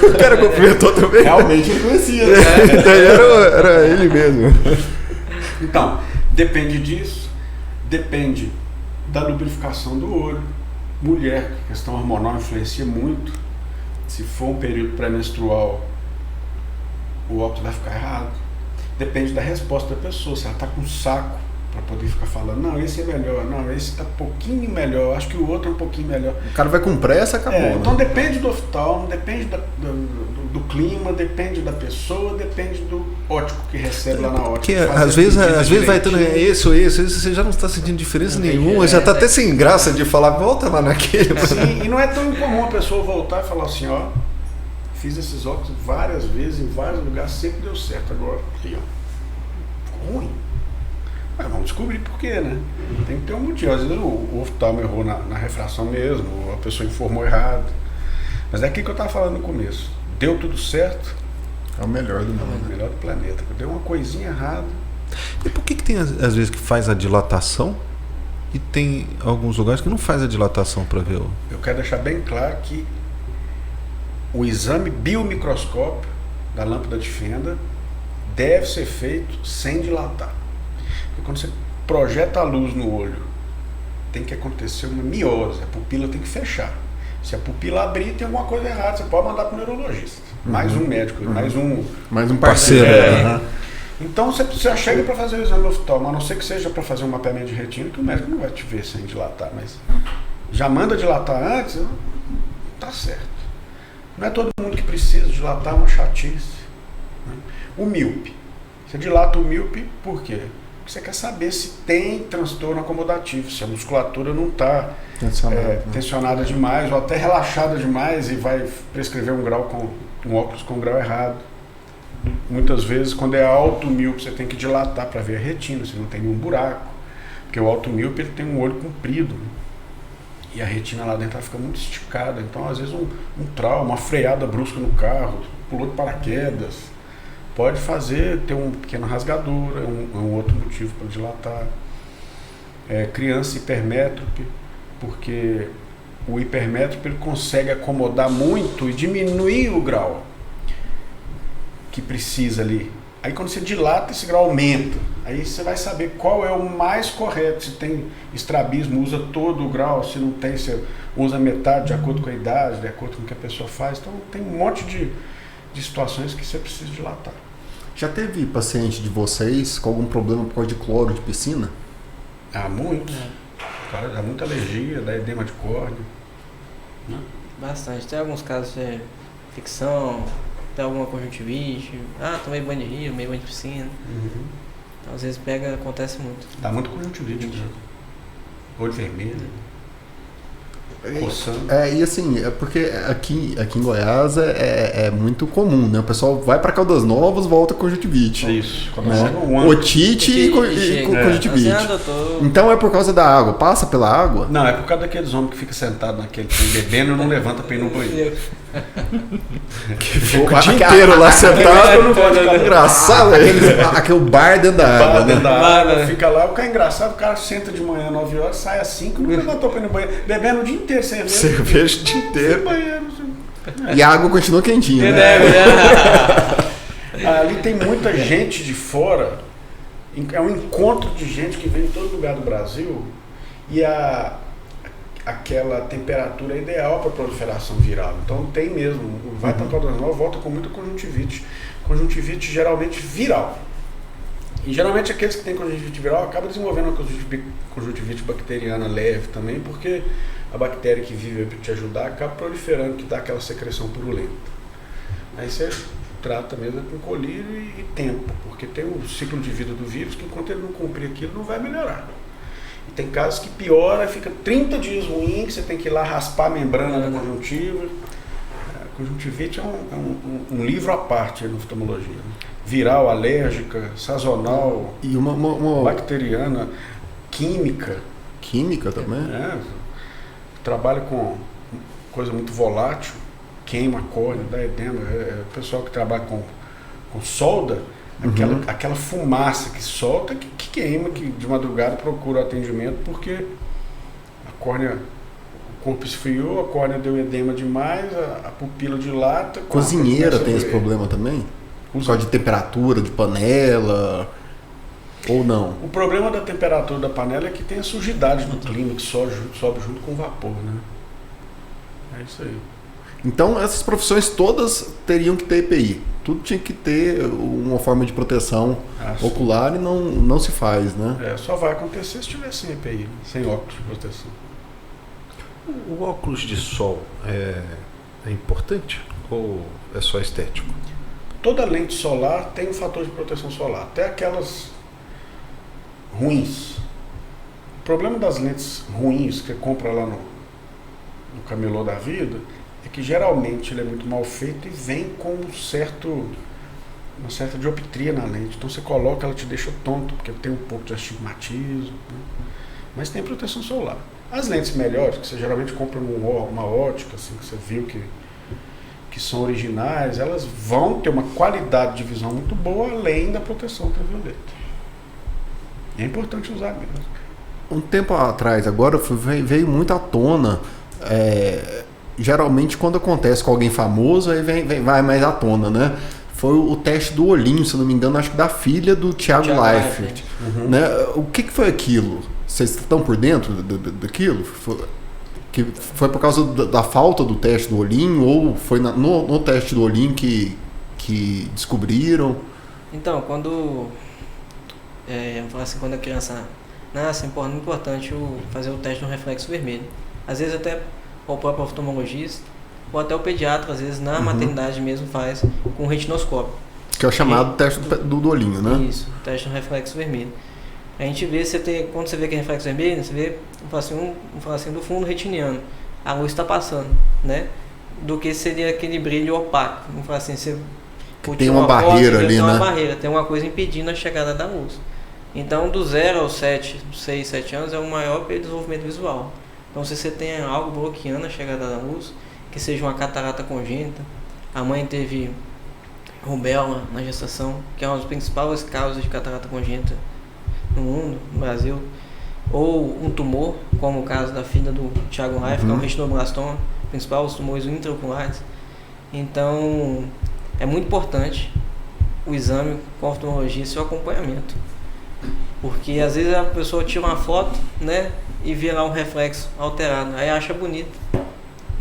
O cara cumprimentou também. Realmente ele conhecia, né? Daí era ele mesmo. Então, depende disso, depende da lubrificação do olho. Mulher, a questão hormonal influencia muito. Se for um período pré-menstrual, o óculos vai ficar errado. Depende da resposta da pessoa, se ela está com saco para poder ficar falando, não, esse é melhor, não, esse está um pouquinho melhor, acho que o outro é um pouquinho melhor. O cara vai com pressa, acabou. Então depende do oftalmo, depende do clima, depende da pessoa, depende do ótico que recebe lá na ótica. Porque às vezes vai tendo esse ou esse, você já não está sentindo diferença nenhuma, já está até sem graça de falar, volta lá naquele. Sim, e não é tão incomum a pessoa voltar e falar assim, ó, fiz esses óculos várias vezes, em vários lugares, sempre deu certo, agora aqui, ó, ficou ruim. Mas vamos descobrir por quê, né? Tem que ter um motivo. Às vezes o oftalmo errou na refração mesmo, ou a pessoa informou errado. Mas é aquilo que eu estava falando no começo. Deu tudo certo. É o melhor do mundo. É o melhor do planeta. Deu uma coisinha errada. E por que tem às vezes que faz a dilatação e tem alguns lugares que não faz a dilatação para ver o... Eu quero deixar bem claro que o exame biomicroscópio da lâmpada de fenda deve ser feito sem dilatar. Quando você projeta a luz no olho, tem que acontecer uma miose, a pupila tem que fechar. Se a pupila abrir, tem alguma coisa errada, você pode mandar para o neurologista. Mais um médico, mais um parceiro. Então você já chega para fazer o exame oftalmo, a não ser que seja para fazer um mapeamento de retina, que o médico não vai te ver sem dilatar, mas já manda dilatar antes, tá certo. Não é todo mundo que precisa dilatar, uma chatice. né? O míope. Você dilata o míope por quê? Porque você quer saber se tem transtorno acomodativo, se a musculatura não está tensionada demais ou até relaxada demais e vai prescrever um óculos com grau errado. Muitas vezes, quando é alto míope, você tem que dilatar para ver a retina, se não tem nenhum buraco. Porque o alto míope ele tem um olho comprido, né? E a retina lá dentro ela fica muito esticada. Então, às vezes, um trauma, uma freada brusca no carro, pulou de paraquedas, pode ter uma pequena rasgadura, um outro motivo para dilatar. Criança hipermétrope, porque o hipermétrope ele consegue acomodar muito e diminuir o grau que precisa ali. Aí quando você dilata, esse grau aumenta. Aí você vai saber qual é o mais correto. Se tem estrabismo, usa todo o grau. Se não tem, você usa metade, de acordo com a idade, de acordo com o que a pessoa faz. Então tem um monte de situações que você precisa dilatar. Já teve paciente de vocês com algum problema por causa de cloro de piscina? Muitos. Cara, dá muita alergia, dá edema de córnea. Né? Bastante. Tem alguns casos de ficção, tem alguma conjuntivite. Tomei banho de rio, tomei banho de piscina. Uhum. Então, às vezes acontece muito. Dá muito conjuntivite, né? Olho vermelho. Coçando. E assim, porque aqui em Goiás é muito comum, né? O pessoal vai para Caldas Novas, volta com conjuntivite. Isso. Né? Otite e conjuntivite. Então é por causa da água. Passa pela água? Não, é por causa daqueles homens que ficam sentados naquele trem bebendo e não levanta para ir no banheiro. Que fica o dia inteiro lá sentado. Não pode ficar engraçado. Aquele bar dentro da água. Dentro da água, fica lá, o cara é engraçado, o cara senta de manhã 9 horas, sai às 5, não levantou para ir no banheiro, bebendo o dia inteiro. Cerveja o dia inteiro. E a água continua quentinha, né? Ali tem muita gente de fora. É um encontro de gente que vem de todo lugar do Brasil. E aquela temperatura é ideal para proliferação viral. Então tem mesmo. Vai para Caldas Novas, volta com muita conjuntivite. Conjuntivite geralmente viral. E geralmente aqueles que têm conjuntivite viral acabam desenvolvendo uma conjuntivite bacteriana leve também, porque a bactéria que vive para te ajudar acaba proliferando, que dá aquela secreção purulenta. Aí você trata mesmo com colírio e tempo, porque tem um ciclo de vida do vírus que enquanto ele não cumprir aquilo não vai melhorar. E tem casos que piora, fica 30 dias ruim, que você tem que ir lá raspar a membrana da conjuntiva. A conjuntivite é um livro à parte na oftalmologia. Né? Viral, alérgica, sazonal, e uma bacteriana, química. Química também? Trabalha com coisa muito volátil, queima a córnea, dá edema. O pessoal que trabalha com solda, aquela fumaça que solta, que queima, que de madrugada procura atendimento, porque a córnea, o corpo esfriou, a córnea deu edema demais, a pupila dilata. Cozinheira tem esse problema também? Por causa de temperatura, de panela, ou não? O problema da temperatura da panela é que tem a sujidade do clima, que sobe junto com o vapor, né? É isso aí. Então essas profissões todas teriam que ter EPI. Tudo tinha que ter uma forma de proteção ocular e não se faz, né? Só vai acontecer se tiver sem EPI, sem óculos de proteção. O óculos de sol é importante ou é só estético? Toda lente solar tem um fator de proteção solar, até aquelas ruins. O problema das lentes ruins que você compra lá no camelô da vida é que geralmente ele é muito mal feito e vem com uma certa dioptria na lente. Então você coloca, ela te deixa tonto, porque tem um pouco de astigmatismo, né? Mas tem proteção solar. As lentes melhores, que você geralmente compra numa ótica, assim, que você viu que são originais, elas vão ter uma qualidade de visão muito boa, além da proteção ultravioleta. É importante usar mesmo. Um tempo atrás, agora veio muito à tona, geralmente quando acontece com alguém famoso, aí vai mais à tona, né? Foi o teste do olhinho, se não me engano, acho que da filha do Thiago Leifert. Né? O que foi aquilo? Vocês estão por dentro daquilo? Foi por causa da falta do teste do olhinho ou foi no teste do olhinho que descobriram? Então, quando a criança nasce, é muito importante fazer o teste do reflexo vermelho. Às vezes até o próprio oftalmologista ou até o pediatra, às vezes na maternidade mesmo faz com retinoscópio. Que é o chamado teste do olhinho, né? Isso, teste no reflexo vermelho. A gente vê, quando você vê que é reflexo vermelho, você vê vamos falar assim, do fundo retiniano. A luz está passando, né? Do que seria aquele brilho opaco. Vamos falar assim, você tem uma barreira ali, tem né? Uma barreira, tem uma coisa impedindo a chegada da luz. Então, do 0 aos 6, 7 anos é o maior período de desenvolvimento visual. Então, se você tem algo bloqueando a chegada da luz, que seja uma catarata congênita, a mãe teve rubéola na gestação, que é uma das principais causas de catarata congênita no mundo, no Brasil, ou um tumor, como o caso da filha do Thiago Life, que é um retinoblastoma, principal, os tumores intraoculares. Então, é muito importante o exame com a oftalmologista e o acompanhamento. Porque às vezes a pessoa tira uma foto, né, e vê lá um reflexo alterado, aí acha bonito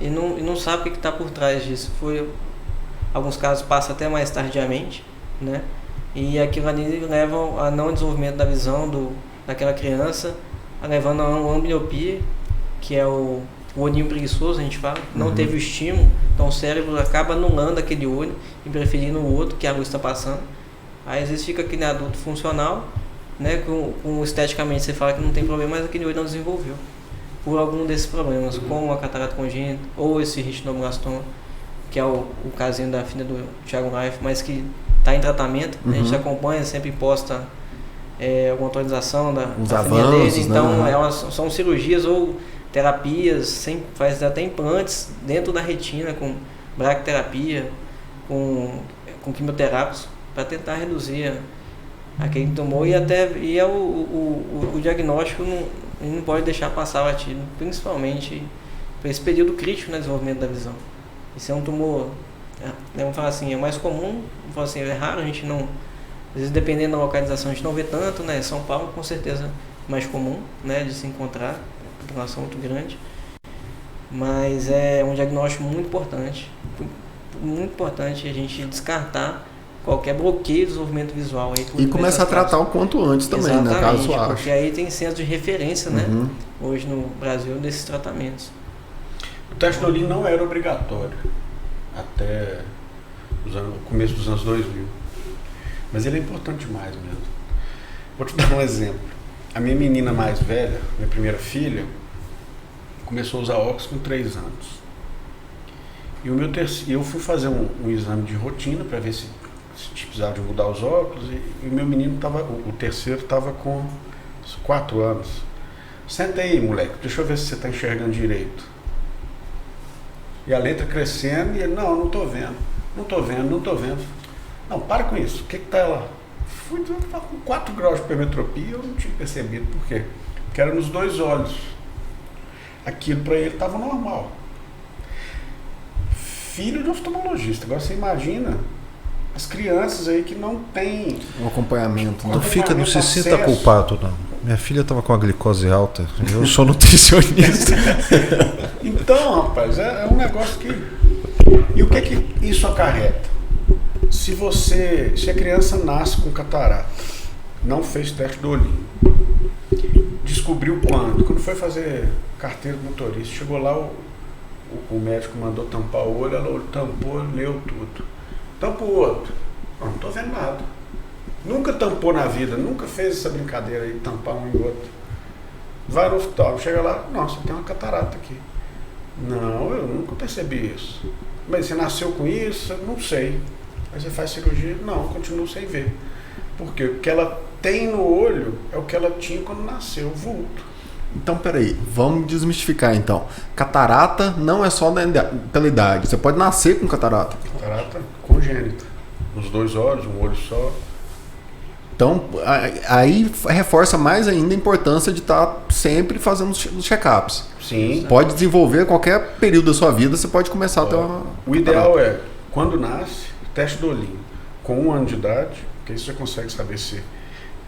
e não sabe o que está por trás disso. Alguns casos passa até mais tardiamente, né, e aquilo ali leva a não desenvolvimento da visão daquela criança, levando a uma ambliopia, que é o olhinho preguiçoso, a gente fala, não teve o estímulo, então o cérebro acaba anulando aquele olho e preferindo o outro que a luz está passando. Aí às vezes fica aquele adulto funcional, né, com esteticamente você fala que não tem problema, mas aquele olho não desenvolveu por algum desses problemas, como a catarata congênita ou esse retinoblastoma, que é o casinho da filha do Thiago Life, mas que está em tratamento. A gente acompanha, sempre posta alguma atualização da filha dele, então elas são cirurgias ou terapias, faz até implantes dentro da retina com bracterapia, com quimioterápicos, para tentar reduzir aquele tumor e o diagnóstico não pode deixar passar batido, principalmente para esse período crítico no desenvolvimento da visão. Isso é um tumor, vamos falar assim, é mais comum, vamos falar assim, é raro, a gente não, às vezes dependendo da localização a gente não vê tanto, né? São Paulo com certeza mais comum, né, de se encontrar, população muito grande, mas é um diagnóstico muito importante a gente descartar qualquer bloqueio do desenvolvimento visual. Aí, e começar a tratar o quanto antes também, exatamente, né, caso ache. Porque aí tem centro de referência, né, hoje no Brasil, desses tratamentos. O teste do olhinho não era obrigatório até o começo dos anos 2000, mas ele é importante demais mesmo. Vou te dar um exemplo. A minha menina mais velha, minha primeira filha, começou a usar óculos com 3 anos. E eu fui fazer um exame de rotina para ver se precisava de mudar os óculos, e o meu menino o terceiro estava com 4 anos. Senta aí, moleque, deixa eu ver se você está enxergando direito. E a letra crescendo, e ele, não estou vendo. Não, para com isso, o que está lá? Fui com 4 graus de hipermetropia, eu não tinha percebido por quê. Porque era nos 2 olhos. Aquilo para ele estava normal. Filho de oftalmologista. Agora você imagina as crianças aí que não têm um acompanhamento. Não se sinta culpado, não. Minha filha estava com a glicose alta, eu sou nutricionista. Então, rapaz, é um negócio que... E o que isso acarreta? Se a criança nasce com catarata, não fez teste do olhinho, descobriu quando foi fazer carteira de motorista, chegou lá, o médico mandou tampar o olho, ela tampou, leu tudo. Tampa o outro. Não estou vendo nada. Nunca tampou na vida, nunca fez essa brincadeira aí de tampar um e outro. Vai no oftalmo, chega lá, nossa, tem uma catarata aqui. Não, eu nunca percebi isso. Mas você nasceu com isso? Não sei. Aí você faz cirurgia? Não, continuo sem ver. Porque o que ela tem no olho é o que ela tinha quando nasceu, vulto. Então, peraí, vamos desmistificar então. Catarata não é só pela idade, você pode nascer com catarata. Catarata congênita, nos 2 olhos, um olho só. Então, aí reforça mais ainda a importância de estar sempre fazendo os check-ups. Sim. Pode desenvolver qualquer período da sua vida, você pode começar a ter uma... O ideal é, quando nasce, teste do olhinho, com 1 ano de idade, porque aí você consegue saber se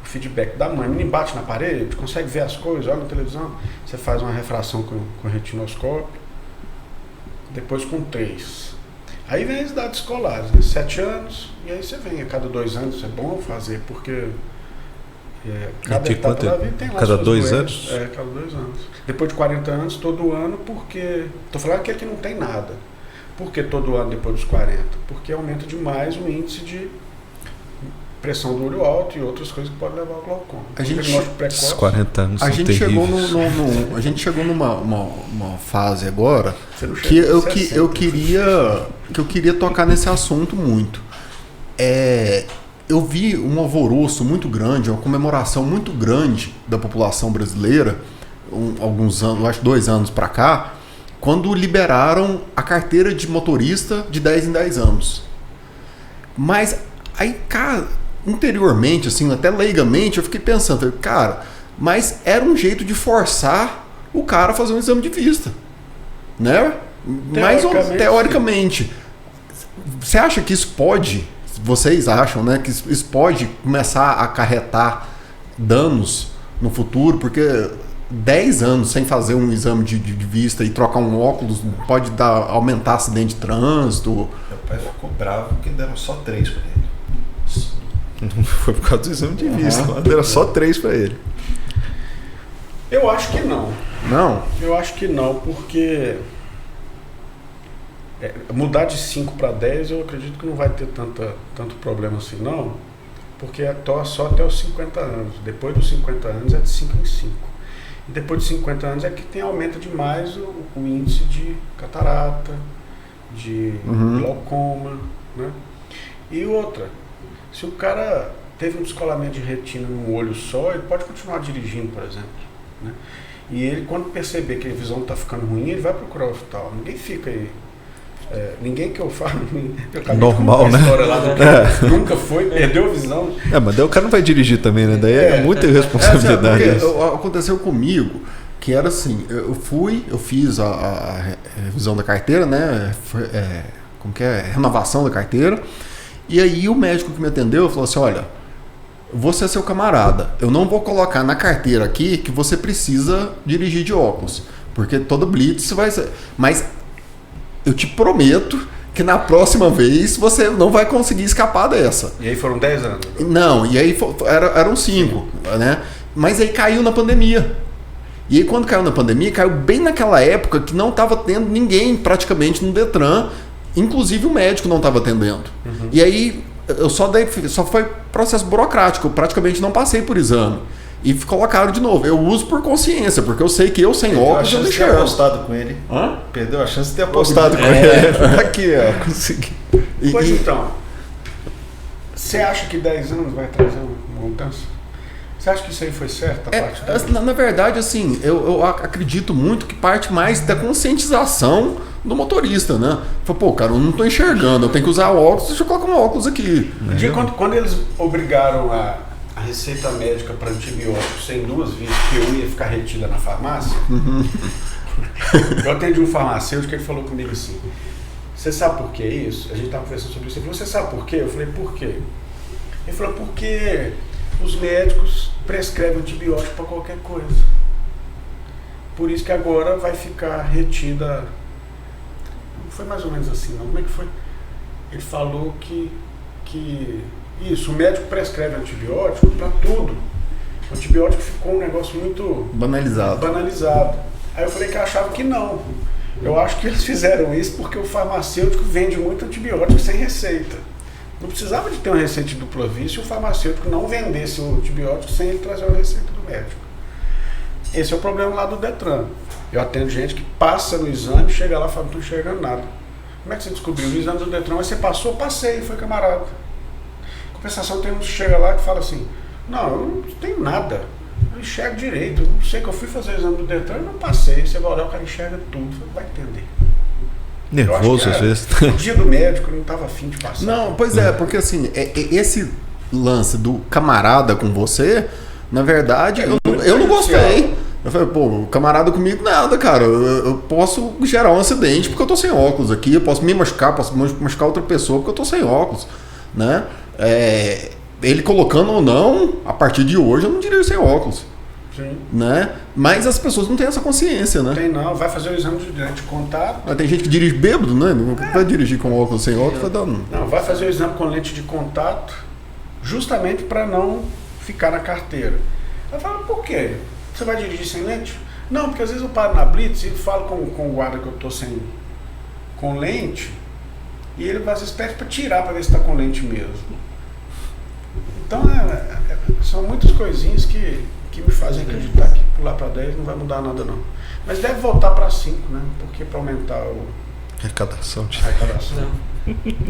o feedback da mãe, o menino bate na parede, consegue ver as coisas, olha na televisão, você faz uma refração com retinoscópio, depois com 3. Aí vem as idades escolares, né? 7 anos, e aí você vem a cada 2 anos, é bom fazer, porque cada etapa da vida tem lá cada suas 2 doenças. anos? Cada 2 anos. Depois de 40 anos, todo ano, porque... Estou falando aquele que não tem nada. Por que todo ano depois dos 40? Porque aumenta demais o índice de pressão do olho alta e outras coisas que podem levar ao glaucoma. A gente, diagnóstico precoce, Esses 40 anos a são gente chegou terríveis. a gente chegou numa fase agora você não que chega a 60, eu queria tocar nesse assunto muito. Eu vi um alvoroço muito grande, uma comemoração muito grande da população brasileira, alguns anos, acho 2 anos para cá, quando liberaram a carteira de motorista de 10 em 10 anos. Mas aí, cara, interiormente, assim, até leigamente, eu fiquei pensando, cara, mas era um jeito de forçar o cara a fazer um exame de vista, né? Mais ou teoricamente. Você acha que isso pode, vocês acham, né, que isso pode começar a acarretar danos no futuro? Porque 10 anos sem fazer um exame de vista e trocar um óculos pode aumentar acidente de trânsito. Meu pai ficou bravo porque deram só 3 para ele. Não foi por causa do exame de vista, deram só 3 para ele. Eu acho que não. Não? Eu acho que não, porque mudar de 5 para 10 eu acredito que não vai ter tanto problema assim, não, porque é só até os 50 anos. Depois dos 50 anos é de 5 em 5. E depois de 50 anos é que aumenta demais o índice de catarata, de glaucoma, né? E outra, se o cara teve um descolamento de retina num olho só, ele pode continuar dirigindo, por exemplo, né? E ele, quando perceber que a visão está ficando ruim, ele vai procurar o hospital. Ninguém fica aí. Ninguém que eu falo. Eu normal, né? História lá do que nunca foi, perdeu a visão. Mas daí o cara não vai dirigir também, né? Daí é muita irresponsabilidade. Aconteceu comigo que era assim: eu fiz a revisão da carteira, né? Como que é? Renovação da carteira. E aí o médico que me atendeu falou assim: olha, você é seu camarada, eu não vou colocar na carteira aqui que você precisa dirigir de óculos, porque toda blitz vai ser. Mas eu te prometo que na próxima vez você não vai conseguir escapar dessa. E aí foram 10 anos? Não, e aí eram 5, né? Mas aí caiu na pandemia. E aí quando caiu na pandemia, caiu bem naquela época que não estava tendo ninguém praticamente no Detran, inclusive o médico não estava atendendo. E aí só foi processo burocrático, eu praticamente não passei por exame. E colocaram de novo. Eu uso por consciência, porque eu sei que eu sem óculos eu não enxergo. Perdeu a chance de ter apostado com ele. Hã? Perdeu a chance de ter apostado com ele. Aqui, ó, consegui. Pois então, você acha que 10 anos vai trazer uma mudança? Você acha que isso aí foi certo? Na verdade, assim, eu acredito muito que parte mais da conscientização do motorista, né? Fala, pô, cara, eu não tô enxergando, eu tenho que usar óculos, deixa eu colocar um óculos aqui. Quando eles obrigaram a receita médica para antibióticos sem 2 vezes, que eu ia ficar retida na farmácia, eu atendi um farmacêutico, ele falou comigo assim: você sabe por que isso? A gente estava conversando sobre isso. Ele falou: você sabe por quê? Eu falei: por quê? Ele falou: porque os médicos prescrevem antibiótico para qualquer coisa. Por isso que agora vai ficar retida. Não foi mais ou menos assim, não. Como é que foi? Ele falou que isso, o médico prescreve antibiótico para tudo. O antibiótico ficou um negócio muito banalizado. Aí eu falei que eu achava que não. Eu acho que eles fizeram isso porque o farmacêutico vende muito antibiótico sem receita. Não precisava de ter uma receita de dupla via se o farmacêutico não vendesse o antibiótico sem ele trazer a receita do médico. Esse é o problema lá do Detran. Eu atendo gente que passa no exame, chega lá e fala: não estou enxergando nada. Como é que você descobriu? No exame do Detran, mas você passou? Passei, foi camarada. Compensação, tem uns que chega lá que fala assim: não, eu não tenho nada, eu enxergo direito, eu não sei que eu fui fazer o exame do Detran e não passei. Você vai olhar, o cara enxerga tudo, você vai entender. Nervoso às vezes. O dia do médico não estava afim de passar. Não, pois é, porque assim, esse lance do camarada com você, na verdade, eu não gostei. Eu falei: pô, o camarada comigo nada, cara, eu posso gerar um acidente porque eu tô sem óculos aqui, eu posso me machucar, posso machucar outra pessoa porque eu tô sem óculos, né? Ele colocando ou não, a partir de hoje eu não dirijo sem óculos. Sim. Né? Mas as pessoas não têm essa consciência, né? Tem não, vai fazer o exame de contato. Mas tem gente que dirige bêbado, né? Não vai dirigir com óculos, sem óculos, vai dar um... Não, vai fazer o exame com lente de contato justamente para não ficar na carteira. Ela fala: por quê? Você vai dirigir sem lente? Não, porque às vezes eu paro na blitz e falo com o guarda que eu tô com lente, e ele às vezes pede para tirar para ver se está com lente mesmo. Então, são muitas coisinhas que me fazem acreditar que pular para 10 não vai mudar nada, não. Mas deve voltar para 5, né? Porque para aumentar a Arrecadação. arrecadação.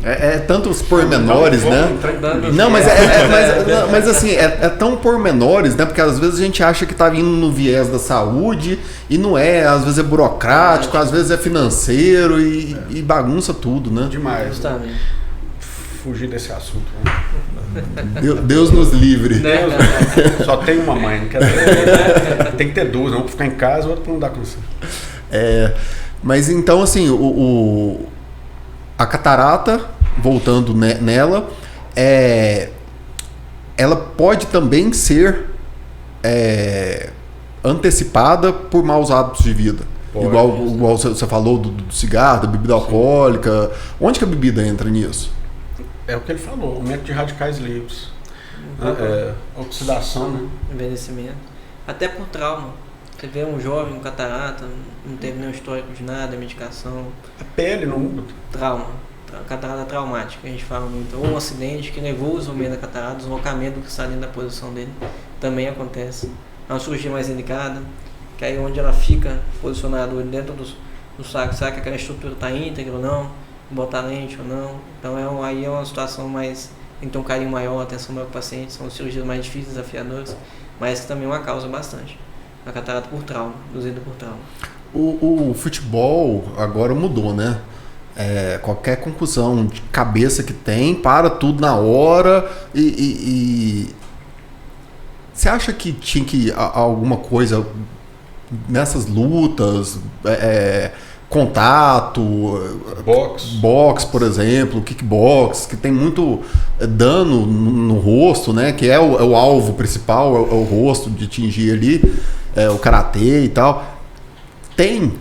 É tantos pormenores, né? Não, mas assim, é tão pormenores, né? Porque às vezes a gente acha que tá vindo no viés da saúde e não é, às vezes é burocrático, às vezes é financeiro e bagunça tudo, né? Demais. Justamente. Fugir desse assunto, né? Deus nos livre. Só tem uma mãe, não quer dizer. Tem que ter duas, um para ficar em casa e outro para não dar condição. Mas então, assim, a catarata, voltando nela, ela pode também ser antecipada por maus hábitos de vida. Pode. Igual você falou do cigarro, da bebida alcoólica. Onde que a bebida entra nisso? É o que ele falou, aumento de radicais livres. Oxidação, né? Envelhecimento. Até por trauma. Você vê um jovem com catarata, não teve nenhum histórico de nada, medicação. A pele não muda. Trauma. Catarata traumática, a gente fala muito. Ou um acidente que levou o desenvolvimento da catarata, deslocamento do cristalino da posição dele, também acontece. É uma cirurgia mais delicada, que aí onde ela fica posicionada dentro do saco, será que aquela estrutura está íntegra ou não? Botar lente ou não? Então aí é uma situação mais, tem que ter um carinho maior, atenção maior com o paciente, são cirurgias mais difíceis, desafiadoras, mas que também é uma causa bastante. A catarata por trauma, induzida por trauma. O futebol agora mudou, né? Qualquer concussão de cabeça que tem, para tudo na hora e você acha que tinha que alguma coisa nessas lutas, contato, boxe, por exemplo, kickbox, que tem muito dano no rosto, né? Que é o alvo principal, é o rosto de atingir ali, o karatê e tal. Tem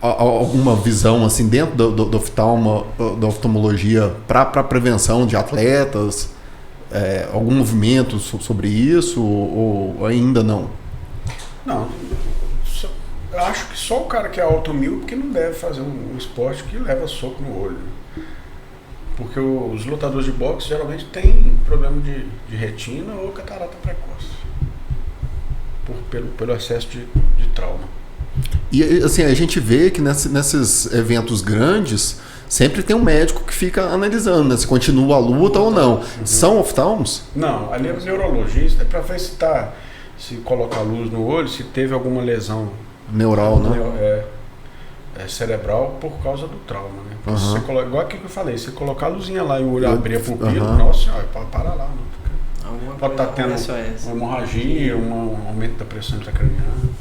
alguma visão assim dentro da oftalmologia para prevenção de atletas? Algum movimento sobre isso ou ainda não? Não. Eu acho que só o cara que é auto-míope que não deve fazer um esporte que leva soco no olho. Porque os lutadores de boxe geralmente têm problema de retina ou catarata precoce. Pelo excesso de trauma. E assim, a gente vê que nesses eventos grandes sempre tem um médico que fica analisando, né, se continua a luta ou não. Uhum. São oftalmos? Não, ali é o neurologista, para ver se colocar luz no olho, se teve alguma lesão neural, né? Cerebral por causa do trauma, né? Uhum. Se você igual aquilo que eu falei, se colocar a luzinha lá e o olho abrir a pupila, nossa senhora, para lá. Pode estar tendo uma hemorragia, um aumento da pressão intracraniana.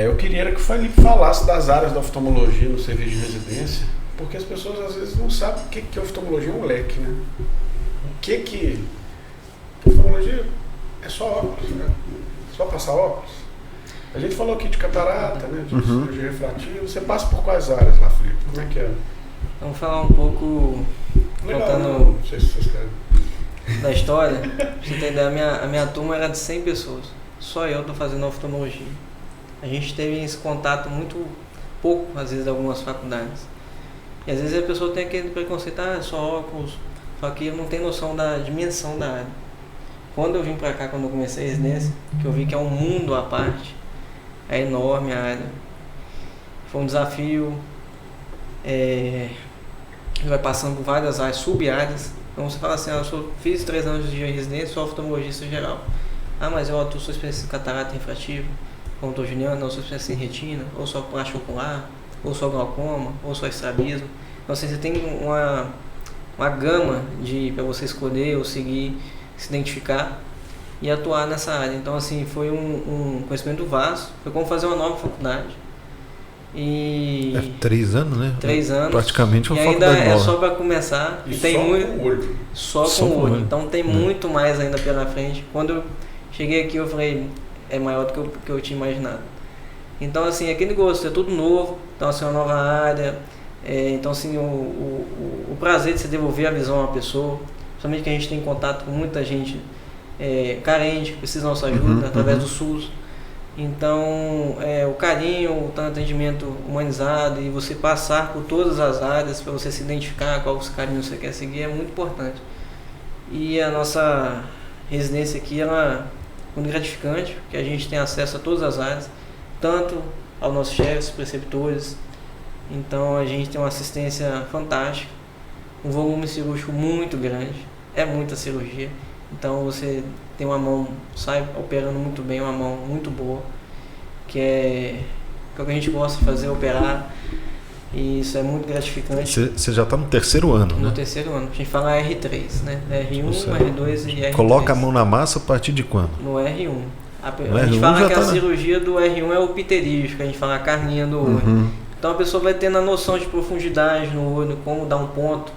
Eu queria que o Felipe falasse das áreas da oftalmologia no serviço de residência, porque as pessoas às vezes não sabem o que é oftalmologia, é um leque, né? Oftalmologia é só óculos, né? Só passar óculos. A gente falou aqui de catarata, né? De cirurgia refrativa. Você passa por quais áreas lá, Felipe? Como é que é? Vamos falar um pouco, não sei se vocês querem. Da história. Pra você entender, a minha turma era de 100 pessoas. Só eu tô fazendo oftalmologia. A gente teve esse contato muito pouco, às vezes, em algumas faculdades. E às vezes a pessoa tem aquele preconceito, é só óculos. Só que não tem noção da dimensão da área. Quando eu vim pra cá, quando eu comecei a residência, que eu vi que é um mundo à parte, é enorme a área. Foi um desafio, vai passando por várias áreas, sub-áreas. Então você fala assim, eu fiz 3 anos de residência, sou oftalmologista geral. Mas eu sou especialista em catarata refrativa, como estou Juliano, eu sou especialista em retina, ou só plástico ocular, ou só glaucoma, ou só estrabismo. Então assim, você tem uma gama para você escolher ou seguir, se identificar e atuar nessa área. Então assim, foi um conhecimento vasto, foi como fazer uma nova faculdade. E 3 anos, né? 3 anos. Praticamente uma e ainda faculdade nova. É só para começar. E tem só muito, com o olho. Só com o olho. Então tem muito mais ainda pela frente. Quando eu cheguei aqui eu falei, é maior do que eu tinha imaginado. Então assim, aquele gosto, é tudo novo, então assim, uma nova área. Então assim, o prazer de se devolver a visão a uma pessoa, somente que a gente tem contato com muita gente carente, que precisa da nossa ajuda, através do SUS. Então, o carinho, o atendimento humanizado e você passar por todas as áreas para você se identificar qual os caminhos você quer seguir é muito importante. E a nossa residência aqui, ela é muito gratificante, porque a gente tem acesso a todas as áreas, tanto aos nossos chefes, preceptores. Então a gente tem uma assistência fantástica, um volume cirúrgico muito grande, é muita cirurgia. Então você tem uma mão, sai operando muito bem, uma mão muito boa, que é o que a gente gosta de fazer, operar. E isso é muito gratificante. Você já está no terceiro ano, No né? terceiro ano. A gente fala R3, né? R1, Você R2 e R3. Coloca a mão na massa a partir de quando? No R1. A R1 gente fala já que tá a na- cirurgia do R1 é o pterígico, a gente fala a carninha do olho. Uhum. Então a pessoa vai tendo a noção de profundidade no olho, como dar um ponto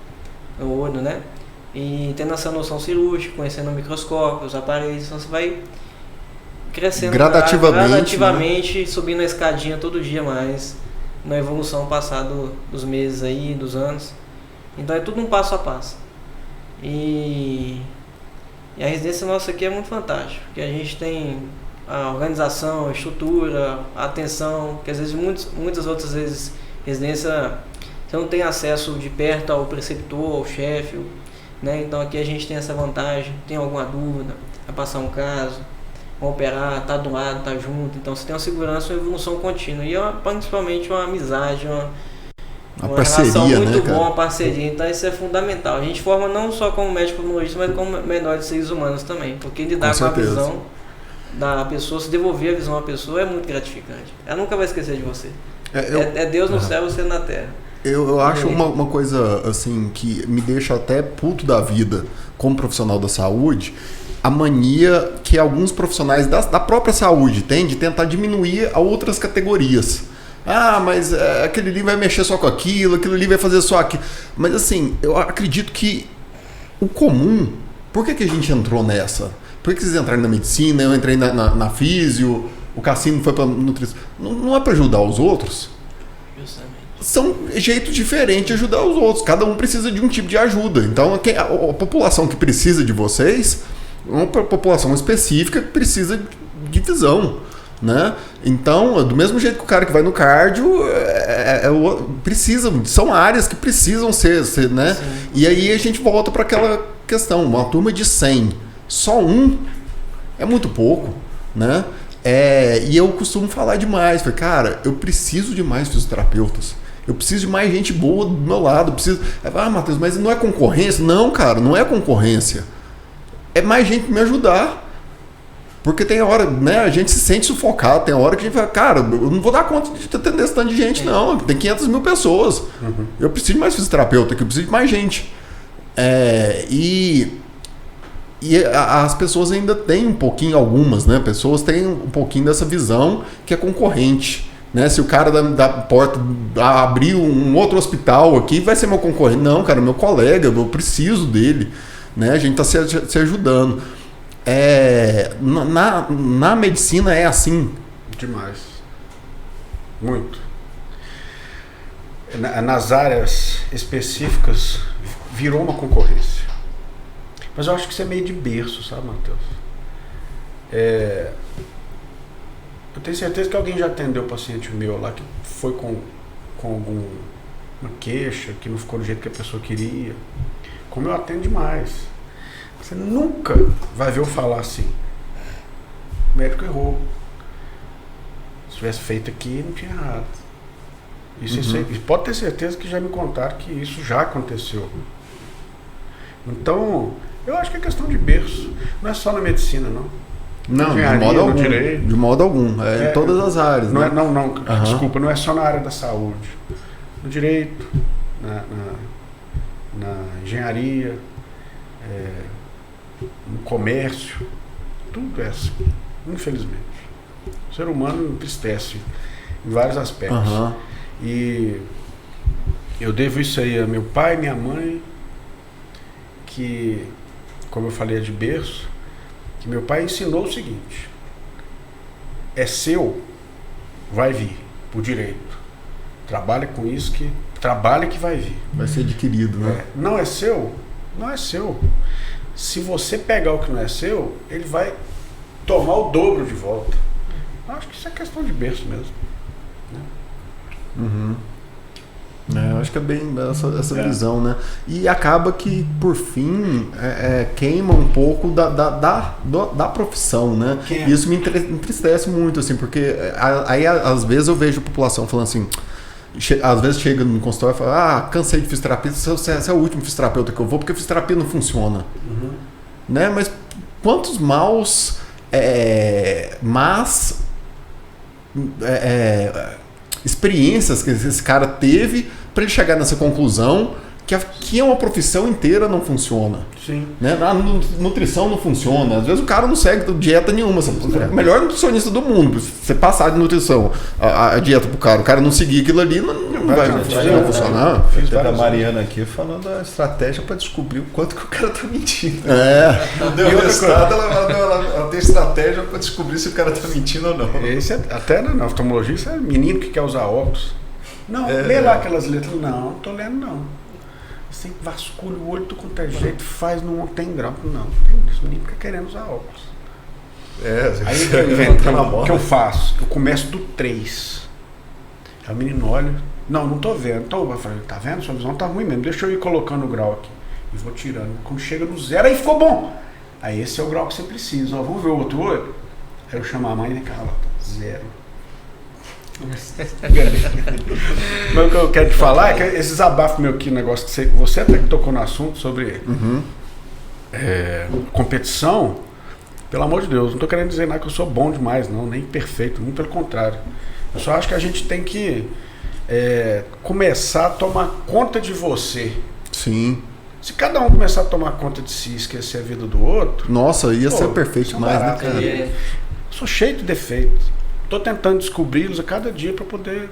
no olho, né? E tendo essa noção cirúrgica, conhecendo o microscópio, os aparelhos, então você vai crescendo gradativamente, subindo a escadinha todo dia mais, na evolução passada dos meses aí, dos anos. Então é tudo um passo a passo. E a residência nossa aqui é muito fantástica, porque a gente tem a organização, a estrutura, a atenção, que às vezes, muitas outras vezes, residência, você não tem acesso de perto ao preceptor, ao chefe, né? Então aqui a gente tem essa vantagem, tem alguma dúvida, vai passar um caso, vai operar, tá do lado, tá junto, então você tem uma segurança, uma evolução contínua, e principalmente uma amizade, uma parceria, relação muito né, boa, cara? uma parceria, então isso é fundamental. A gente forma não só como médico pulmonologista, mas como menor de seres humanos também, porque lidar com a certeza. visão da pessoa, se devolver a visão à pessoa é muito gratificante. Ela nunca vai esquecer de você. É Deus no céu, você na terra. Eu acho uma coisa assim que me deixa até puto da vida como profissional da saúde, a mania que alguns profissionais da própria saúde têm de tentar diminuir a outras categorias. Ah, mas aquele ali vai mexer só com aquilo ali vai fazer só aquilo. Mas assim, eu acredito que o comum, por que a gente entrou nessa? Por que vocês entraram na medicina, eu entrei na físio, o Cassino foi para nutrição? Não é para ajudar os outros? Justamente. São jeitos diferentes de ajudar os outros. Cada um precisa de um tipo de ajuda. Então, a população que precisa de vocês é uma população específica que precisa de visão, né? Então, do mesmo jeito que o cara que vai no cardio, são áreas que precisam ser né? Sim. E aí a gente volta para aquela questão. Uma turma de 100, só um é muito pouco, né? E eu costumo falar demais. Falei, cara, eu preciso de mais fisioterapeutas. Eu preciso de mais gente boa do meu lado. Matheus, mas não é concorrência? Não, cara, não é concorrência. É mais gente pra me ajudar. Porque tem hora, né, a gente se sente sufocado. Tem hora que a gente fala, cara, eu não vou dar conta de atender esse tanto de gente, não. Tem 500 mil pessoas. Uhum. Eu preciso de mais fisioterapeuta, eu preciso de mais gente. E as pessoas ainda têm um pouquinho, algumas, né? Pessoas têm um pouquinho dessa visão que é concorrente, né? Se o cara da porta abrir um outro hospital aqui, vai ser meu concorrente. Não, cara, meu colega, eu preciso dele, né? A gente está se ajudando. Na medicina é assim. Demais. Muito. Nas áreas específicas, virou uma concorrência. Mas eu acho que isso é meio de berço, sabe, Matheus? Eu tenho certeza que alguém já atendeu um paciente meu lá que foi com alguma queixa, que não ficou do jeito que a pessoa queria. Como eu atendo demais. Você nunca vai ver eu falar assim. O médico errou. Se tivesse feito aqui, não tinha errado. Isso aí, pode ter certeza que já me contaram que isso já aconteceu. Então, eu acho que é questão de berço. Não é só na medicina, não. Não, Engenharia, de modo no algum. direito. De modo algum. Em todas as áreas. Não, né? Desculpa, não é só na área da saúde. No direito, na engenharia, no comércio, tudo é assim, infelizmente. O ser humano entristece em vários aspectos. E eu devo isso aí a meu pai e minha mãe, que, como eu falei, é de berço, que meu pai ensinou o seguinte: é seu, vai vir, por direito. Trabalha com isso, que trabalha que vai vir. Vai ser adquirido, né? Não é seu, não é seu. Se você pegar o que não é seu, ele vai tomar o dobro de volta. Eu acho que isso é questão de berço mesmo. Uhum. Acho que é bem essa visão, né? E acaba que, por fim, queima um pouco da profissão, né? E isso me entristece muito, assim, porque aí às vezes eu vejo a população falando assim, às vezes chega no consultório e fala, cansei de fisioterapia, você é o último fisioterapeuta que eu vou, porque fisioterapia não funciona. Né? Mas quantos maus experiências que esse cara teve para ele chegar nessa conclusão que uma profissão inteira não funciona. Sim. Né? A nutrição não funciona. Às vezes o cara não segue dieta nenhuma. O melhor nutricionista do mundo. Você passar de nutrição a dieta pro cara, o cara não seguir aquilo ali, não vai funcionar. Teve a Mariana aqui falando da estratégia para descobrir o quanto que o cara tá mentindo. Não deu resultado, ela tem estratégia para descobrir se o cara tá mentindo ou não. Esse até na oftalmologia, isso é menino que quer usar óculos. Não, lê lá aquelas letras. Não tô lendo não. Você vasculha o olho, tu com teu jeito, faz, não tem grau. Não tem isso. O menino fica querendo usar óculos. Aí o que eu faço? Eu começo do 3. Aí o menino olha, não tô vendo. Então eu falo, tá vendo? Sua visão tá ruim mesmo. Deixa eu ir colocando o grau aqui. E vou tirando. Quando chega no 0, aí ficou bom. Aí esse é o grau que você precisa. Ó, vamos ver o outro olho? Aí eu chamo a mãe e vem cá, 0. Mas o que eu quero te falar é que esse desabafo meu aqui, negócio que você até que tocou no assunto sobre competição, pelo amor de Deus, não estou querendo dizer nada que eu sou bom demais, não, nem perfeito, muito pelo contrário. Eu só acho que a gente tem que começar a tomar conta de você. Sim. Se cada um começar a tomar conta de si e esquecer a vida do outro... Nossa, ia ser perfeito demais, né, cara? Eu sou cheio de defeitos. Estou tentando descobri-los a cada dia para poder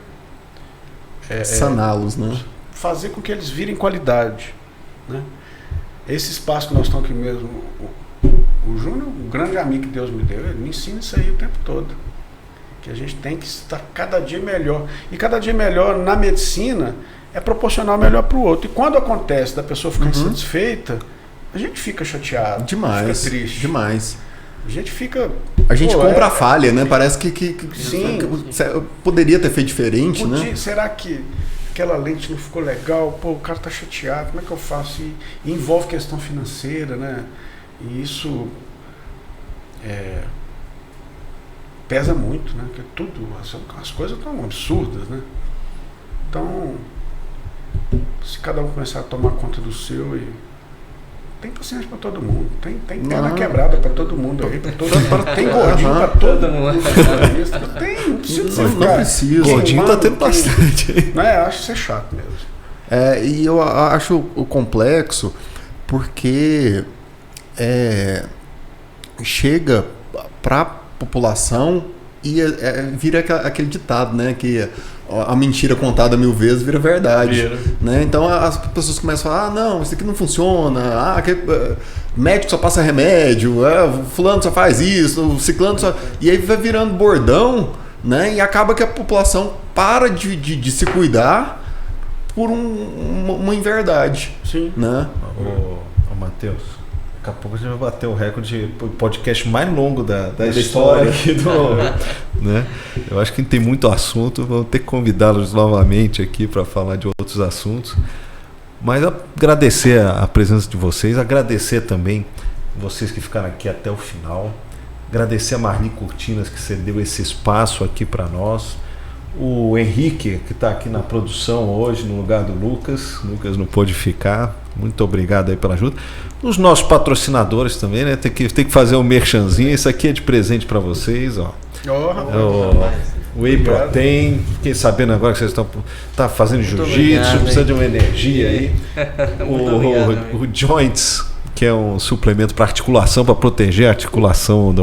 saná-los, né? Fazer com que eles virem qualidade, né? Esse espaço que nós estamos aqui mesmo, o Júnior, um grande amigo que Deus me deu, ele me ensina isso aí o tempo todo, que a gente tem que estar cada dia melhor, e cada dia melhor na medicina é proporcional melhor para o outro, e quando acontece da pessoa ficar insatisfeita, a gente fica chateado, demais, fica triste, demais. A gente fica... A gente compra a falha, né? Parece que sim, poderia ter feito diferente, né? Será que aquela lente não ficou legal? Pô, o cara tá chateado, como é que eu faço? E envolve questão financeira, né? E isso pesa muito, né? Porque tudo, as coisas estão absurdas, né? Então, se cada um começar a tomar conta do seu e... Tem paciente para todo mundo, tem perna quebrada para todo mundo aí, tem gordinho para todo mundo. Tem, não precisa não precisa. Gordinho tá tendo bastante. Acho isso chato mesmo. E eu acho o complexo porque chega para a população e vira aquele ditado, né, que a mentira contada 1000 vezes vira verdade. Né? Então as pessoas começam a falar, não, isso aqui não funciona, médico só passa remédio, fulano só faz isso, o ciclano só... E aí vai virando bordão, né? E acaba que a população para de se cuidar por uma inverdade. Sim. Né? Ô Matheus, daqui a pouco a gente vai bater o recorde de podcast mais longo da história aqui do... né? Eu acho que tem muito assunto, vamos ter que convidá-los novamente aqui para falar de outros assuntos. Mas agradecer a presença de vocês, agradecer também vocês que ficaram aqui até o final, agradecer a Marli Cortinas que cedeu esse espaço aqui para nós, o Henrique que está aqui na produção hoje no lugar do Lucas não pôde ficar, muito obrigado aí pela ajuda. Os nossos patrocinadores também, né? Tem que fazer um merchanzinho, isso aqui é de presente para vocês, ó. O Whey Protein, fiquei sabendo agora que vocês estão fazendo jiu-jitsu, precisa de uma energia aí. O Joints, que é um suplemento para articulação, para proteger a articulação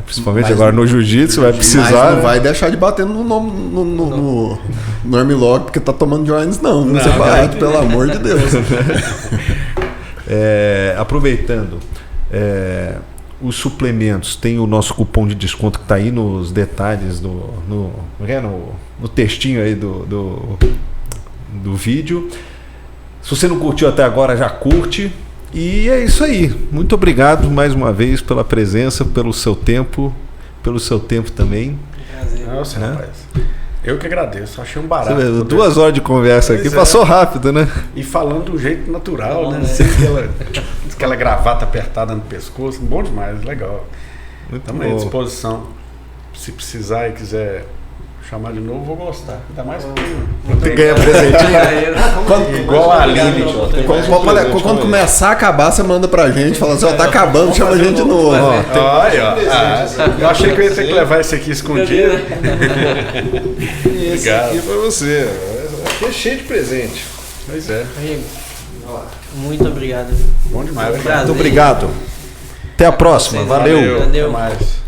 principalmente agora no jiu-jitsu, vai precisar. Mas não vai deixar de bater no Normilog, porque tá tomando Joints, não. Você bate, pelo amor de Deus. Aproveitando, os suplementos, tem o nosso cupom de desconto que está aí nos detalhes no textinho aí do vídeo. Se você não curtiu até agora, já curte. E é isso aí. Muito obrigado mais uma vez pela presença, pelo seu tempo também. Prazer. Nossa, rapaz. Eu que agradeço, achei um barato. Você vê, 2 horas de conversa aqui, Pois é. passou rápido, né? E falando do jeito natural, Bom, né? né? Sem aquela gravata apertada no pescoço. Bom demais, legal. Muito Estamos aí à bom. disposição. Se precisar e quiser chamar de novo, vou gostar. Ainda mais que Ganha presentinho. igual a Aline. Quando começar a acabar, você manda pra gente, fala assim, ó, tá acabando, chama a gente de novo. Ó, Olha, eu achei que eu ia ter que levar esse aqui escondido. E esse aqui pra você. Aqui é cheio de presente. Pois é. Amigo, muito obrigado. Bom demais. Prazer. Muito obrigado. Até a próxima. Vocês- Valeu. Valeu. Até mais.